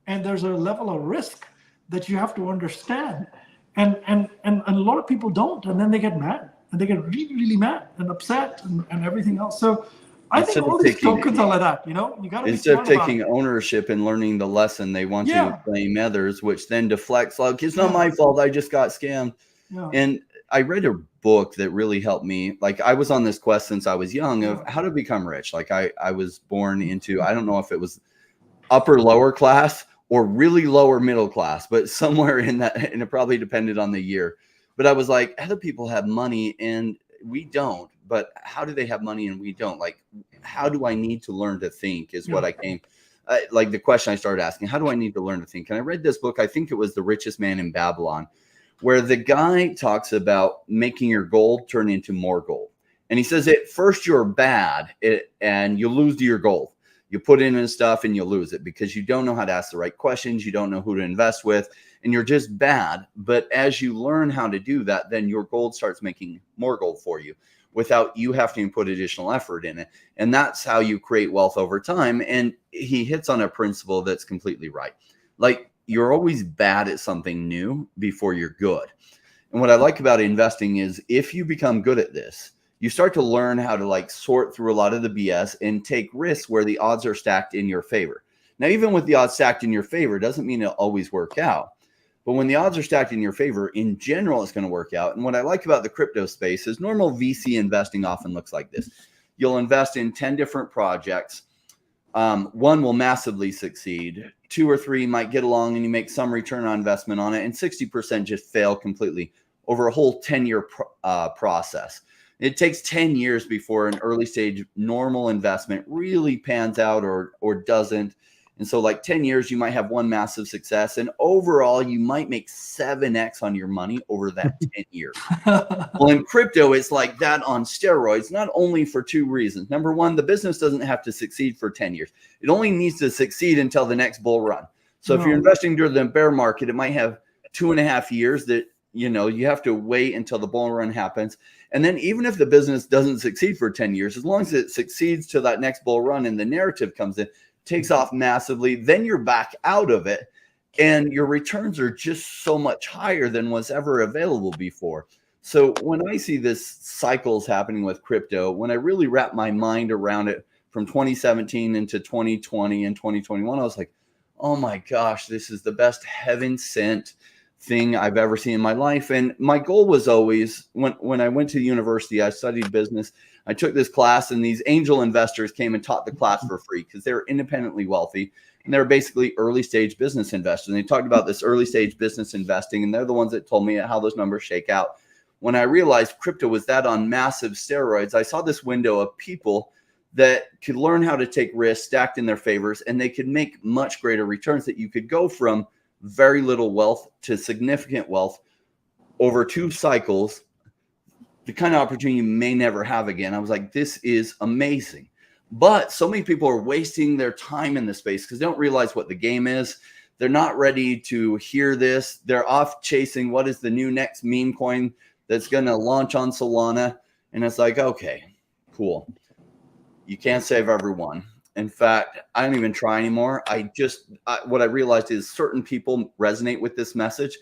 And there's a level of risk that you have to understand. And a lot of people don't. And then they get mad. And they get really, really mad and upset and everything else. So I think all these tokens are like that, you got to be instead of taking ownership and learning the lesson, they want to blame others, which then deflects, like, it's not my fault, I just got scammed. Yeah. And I read a book that really helped me. Like, I was on this quest since I was young of how to become rich. Like, I was born into, I don't know if it was upper lower class or really lower middle class, but somewhere in that, and it probably depended on the year. But I was like, other people have money and we don't, but how do they have money and we don't? Like, how do I need to learn to think is what I came, like the question I started asking, how do I need to learn to think? And I read this book, I think it was The Richest Man in Babylon, where the guy talks about making your gold turn into more gold. And he says, at first you're bad and you lose to your gold. You put in stuff and you lose it because you don't know how to ask the right questions. You don't know who to invest with, and you're just bad. But as you learn how to do that, then your gold starts making more gold for you without you having to put additional effort in it. And that's how you create wealth over time. And he hits on a principle that's completely right. Like, you're always bad at something new before you're good. And what I like about investing is if you become good at this, you start to learn how to like sort through a lot of the BS and take risks where the odds are stacked in your favor. Now, even with the odds stacked in your favor, doesn't mean it'll always work out. But when the odds are stacked in your favor, in general, it's going to work out. And what I like about the crypto space is normal VC investing often looks like this. You'll invest in 10 different projects. One will massively succeed. 2 or 3 might get along and you make some return on investment on it. And 60% just fail completely over a whole 10-year process. It takes 10 years before an early stage normal investment really pans out or doesn't. And so like 10 years, you might have one massive success. And overall, you might make 7x on your money over that 10 years. Well, in crypto, it's like that on steroids, not only for 2 reasons. Number one, the business doesn't have to succeed for 10 years. It only needs to succeed until the next bull run. So if you're investing during the bear market, it might have 2.5 years that, you know, you have to wait until the bull run happens. And then even if the business doesn't succeed for 10 years, as long as it succeeds to that next bull run and the narrative comes in, takes off massively, then you're back out of it and your returns are just so much higher than was ever available before. So when I see this cycles happening with crypto, when I really wrap my mind around it from 2017 into 2020 and 2021, I was like, oh my gosh, this is the best heaven sent thing I've ever seen in my life. And my goal was always when I went to university, I studied business. I took this class and these angel investors came and taught the class for free because they were independently wealthy and they were basically early stage business investors. And they talked about this early stage business investing. And they're the ones that told me how those numbers shake out. When I realized crypto was that on massive steroids, I saw this window of people that could learn how to take risks stacked in their favors, and they could make much greater returns, that you could go from very little wealth to significant wealth over 2 cycles, the kind of opportunity you may never have again. I was like, this is amazing. But so many people are wasting their time in this space because they don't realize what the game is. They're not ready to hear this. They're off chasing what is the new next meme coin that's going to launch on Solana. And it's like, okay, cool. You can't save everyone. In fact, I don't even try anymore. What I realized is certain people resonate with this message,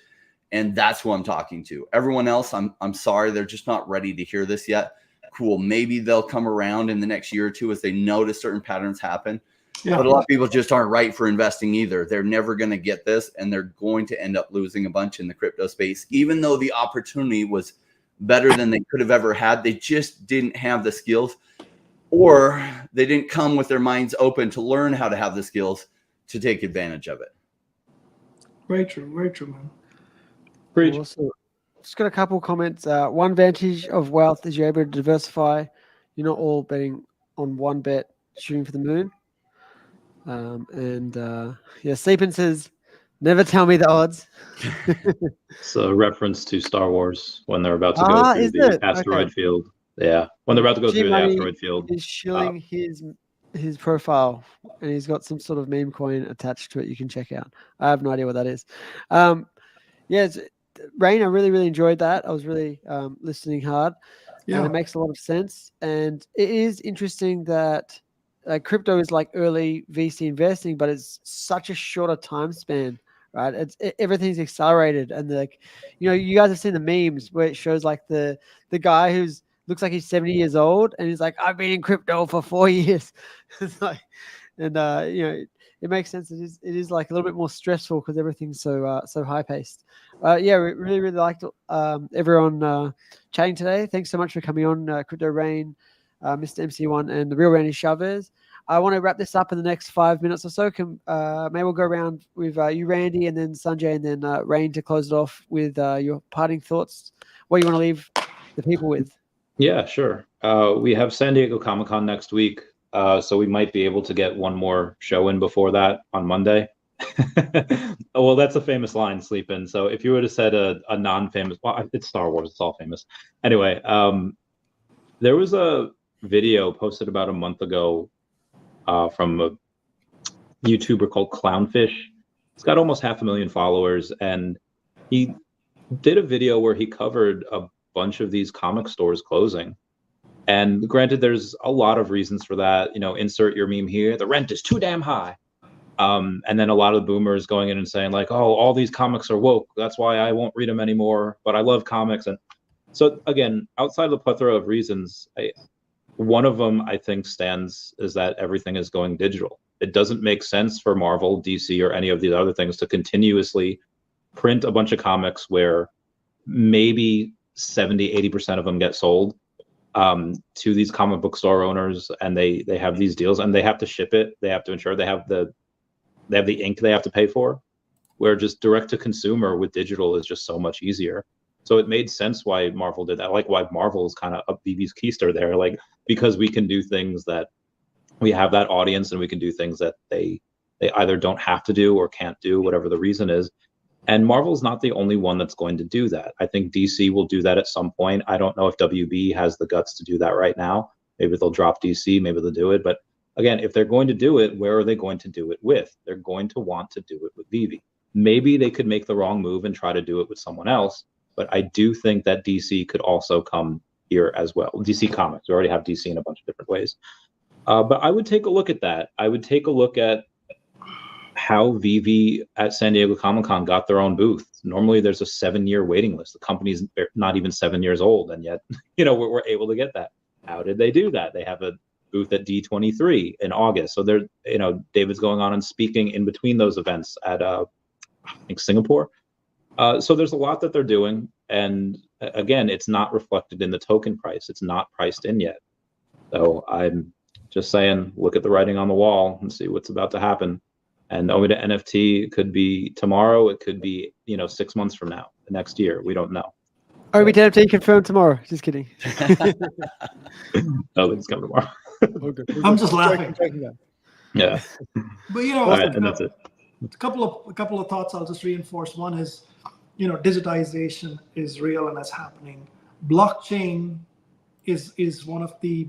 and that's who I'm talking to. Everyone else, I'm sorry, they're just not ready to hear this yet. Cool. Maybe they'll come around in the next year or 2 as they notice certain patterns happen. Yeah. But a lot of people just aren't right for investing either. They're never going to get this, and they're going to end up losing a bunch in the crypto space, even though the opportunity was better than they could have ever had. They just didn't have the skills, or they didn't come with their minds open to learn how to have the skills to take advantage of it. Very true, man. Preach. Also, just got a couple comments. One advantage of wealth is you're able to diversify. You're not all betting on one bet, shooting for the moon. Sleepin says, never tell me the odds. It's a reference to Star Wars when they're about to go through the asteroid field. Yeah, when they're about to go through the asteroid field. He's shilling his profile, and he's got some sort of meme coin attached to it you can check out. I have no idea what that is. Rain, I really, really enjoyed that. I was really listening hard. Yeah. And it makes a lot of sense. And it is interesting that crypto is like early VC investing, but it's such a shorter time span, right? Everything's accelerated. And you guys have seen the memes where it shows like the guy who's looks like he's 70 years old and he's like, I've been in crypto for 4 years. It's like, and it makes sense. It is like a little bit more stressful because everything's so high paced. We really, really liked everyone chatting today. Thanks so much for coming on, Crypto Rain, Mr. MC1, and the real Randy Chavez. I want to wrap this up in the next 5 minutes or so. Maybe we'll go around with you, Randy, and then Sanjay, and then Rain to close it off with your parting thoughts. What do you want to leave the people with? Yeah, sure. We have San Diego Comic-Con next week, so we might be able to get one more show in before that on Monday. Well, that's a famous line, Sleep In. So if you would have said a non-famous, well, it's Star Wars, it's all famous. Anyway, there was a video posted about a month ago from a YouTuber called Clownfish. He's got almost 500,000 followers, and he did a video where he covered a bunch of these comic stores closing. And granted, there's a lot of reasons for that. Insert your meme here. The rent is too damn high. And then a lot of the boomers going in and saying like, oh, all these comics are woke. That's why I won't read them anymore. But I love comics. And so again, outside of the plethora of reasons, one of them I think stands is that everything is going digital. It doesn't make sense for Marvel, DC, or any of these other things to continuously print a bunch of comics where maybe 70-80% of them get sold to these comic book store owners, and they have these deals and they have to ship it. They have to ensure they have the ink they have to pay for, where just direct to consumer with digital is just so much easier. So it made sense why Marvel did that, like why Marvel is kind of up VeVe's keister there, like because we can do things that we have that audience, and we can do things that they either don't have to do or can't do, whatever the reason is. And Marvel's not the only one that's going to do that. I think DC will do that at some point. I don't know if WB has the guts to do that right now. Maybe they'll drop DC, maybe they'll do it. But again, if they're going to do it, where are they going to do it with? They're going to want to do it with VeVe. Maybe they could make the wrong move and try to do it with someone else. But I do think that DC could also come here as well. DC Comics, we already have DC in a bunch of different ways. But I would take a look at that. I would take a look at how VeVe at San Diego Comic-Con got their own booth. Normally there's a 7-year waiting list. The company's not even 7 years old, and yet, we're able to get that. How did they do that? They have a booth at D23 in August. So they're, David's going on and speaking in between those events at, I think, Singapore. So there's a lot that they're doing. And again, it's not reflected in the token price. It's not priced in yet. So I'm just saying, look at the writing on the wall and see what's about to happen. And Omi to NFT could be tomorrow. It could be, 6 months from now, the next year. We don't know. Omi to NFT confirmed tomorrow. Just kidding. No, it's coming tomorrow. I'm just laughing. Yeah. But right, and that's it. A couple of thoughts I'll just reinforce. One is, digitization is real and that's happening. Blockchain is one of the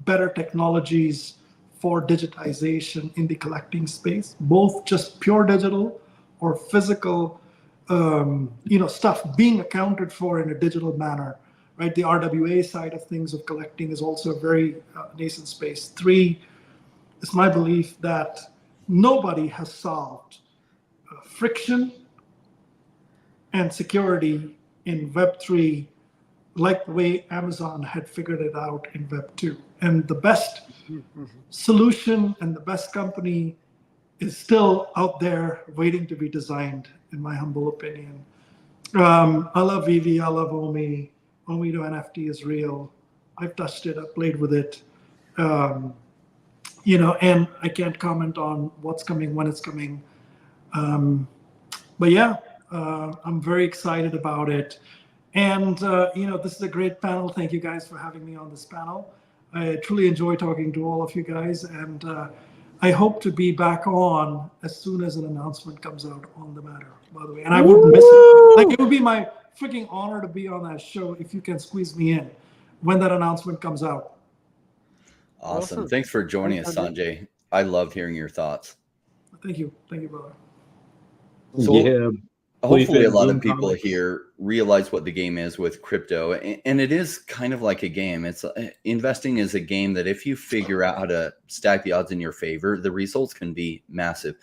better technologies for digitization in the collecting space, both just pure digital or physical, stuff being accounted for in a digital manner, right? The RWA side of things of collecting is also a very nascent space. 3, it's my belief that nobody has solved friction and security in Web3 like the way Amazon had figured it out in Web2. And the best solution and the best company is still out there waiting to be designed, in my humble opinion. I love VeVe, I love Omi. Omi to NFT is real. I've touched it, I've played with it. And I can't comment on what's coming, when it's coming. But yeah, I'm very excited about it. And, this is a great panel. Thank you guys for having me on this panel. I truly enjoy talking to all of you guys. And I hope to be back on as soon as an announcement comes out on the matter, by the way. And I wouldn't miss it. Like, it would be my freaking honor to be on that show if you can squeeze me in when that announcement comes out. Awesome. Thanks for joining us, Sanjay. I love hearing your thoughts. Thank you. Thank you, brother. So, yeah. Hopefully a lot of people here realize what the game is with crypto, and it is kind of like a game. It's investing is a game that if you figure out how to stack the odds in your favor, the results can be massive,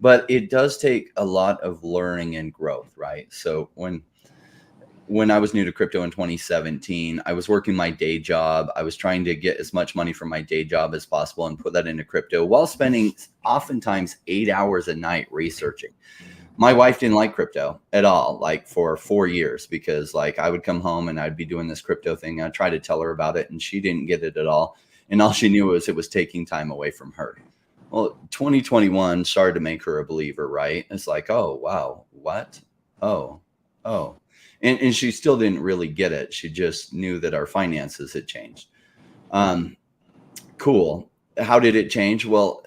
but it does take a lot of learning and growth, right? So when I was new to crypto in 2017, I was working my day job. I was trying to get as much money from my day job as possible and put that into crypto while spending oftentimes 8 hours a night researching. My wife didn't like crypto at all, like for 4 years, because like I would come home and I'd be doing this crypto thing. I'd try to tell her about it and she didn't get it at all. And all she knew was it was taking time away from her. Well, 2021 started to make her a believer, right? It's like, oh, wow, what? Oh. And she still didn't really get it. She just knew that our finances had changed. Cool. How did it change? Well,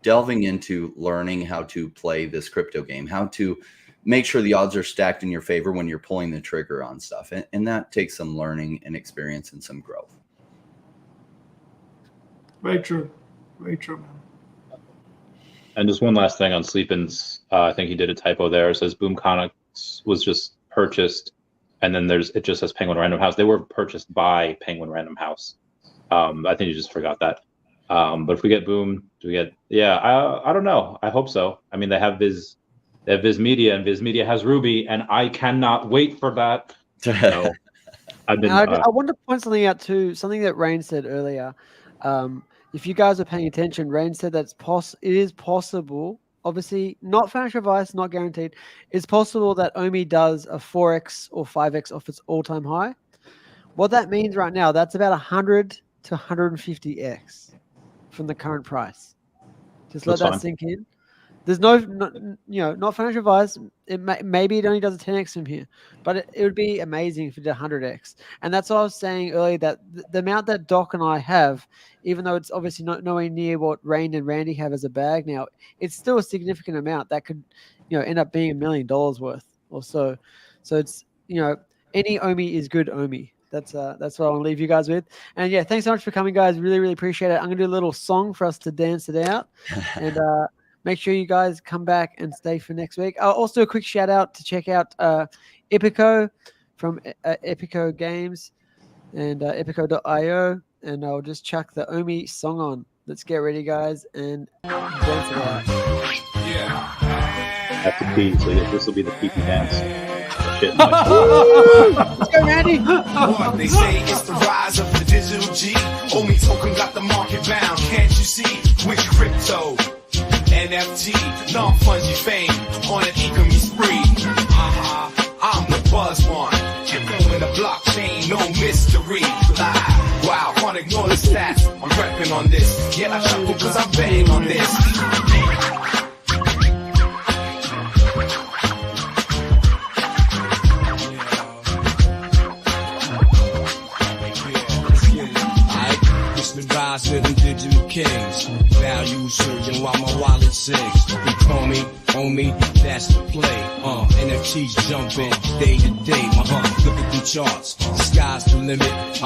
delving into learning how to play this crypto game, how to make sure the odds are stacked in your favor when you're pulling the trigger on stuff. And that takes some learning and experience and some growth. Very true. Very true, man. And just one last thing on Sleepin's, I think he did a typo there. It says Boom Comics was just purchased, and then it just says Penguin Random House. They were purchased by Penguin Random House. I think you just forgot that. But if we get Boom, do we get? Yeah, I don't know. I hope so. I mean, they have Viz Media, and Viz Media has Ruby, and I cannot wait for that. So, I want to point something out too. Something that Rain said earlier. If you guys are paying attention, Rain said that it is possible. Obviously, not financial advice, not guaranteed. It's possible that Omi does a 4x or 5x off its all-time high. What that means right now, that's about 100 to 150x from the current price. Just let that sink in. There's not financial advice. Maybe it only does a 10x from here, but it would be amazing if it did 100x. And that's what I was saying earlier, that the amount that Doc and I have, even though it's obviously not nowhere near what Rain and Randy have as a bag now, it's still a significant amount that could, end up being $1 million worth or so. So it's, any Omi is good Omi. That's what I want to leave you guys with. And yeah, thanks so much for coming, guys. Really, really appreciate it. I'm gonna do a little song for us to dance it out, and make sure you guys come back and stay for next week. Also, a quick shout out to check out Epico from Epico Games and Epico.io, and I'll just chuck the Omi song on. Let's get ready, guys, and dance it out. That's the key. So this will be the peaky dance. Shit. Let's go, Randy. What they say it's the rise of the digital G. Omi token got the market bound. Can't you see? With crypto, NFT, non-fungy fame on an Ecomi spree. I'm the buzz one. Info in the blockchain, no mystery. Live. Wow, can't ignore the stats. I'm repping on this. Yet I chuckle cause I'm betting on this. Rise of the digital kings. Value surging while my wallet sings. Ecomi, Omi, that's the play. NFTs jumping day to day. Look at the charts. The sky's the limit.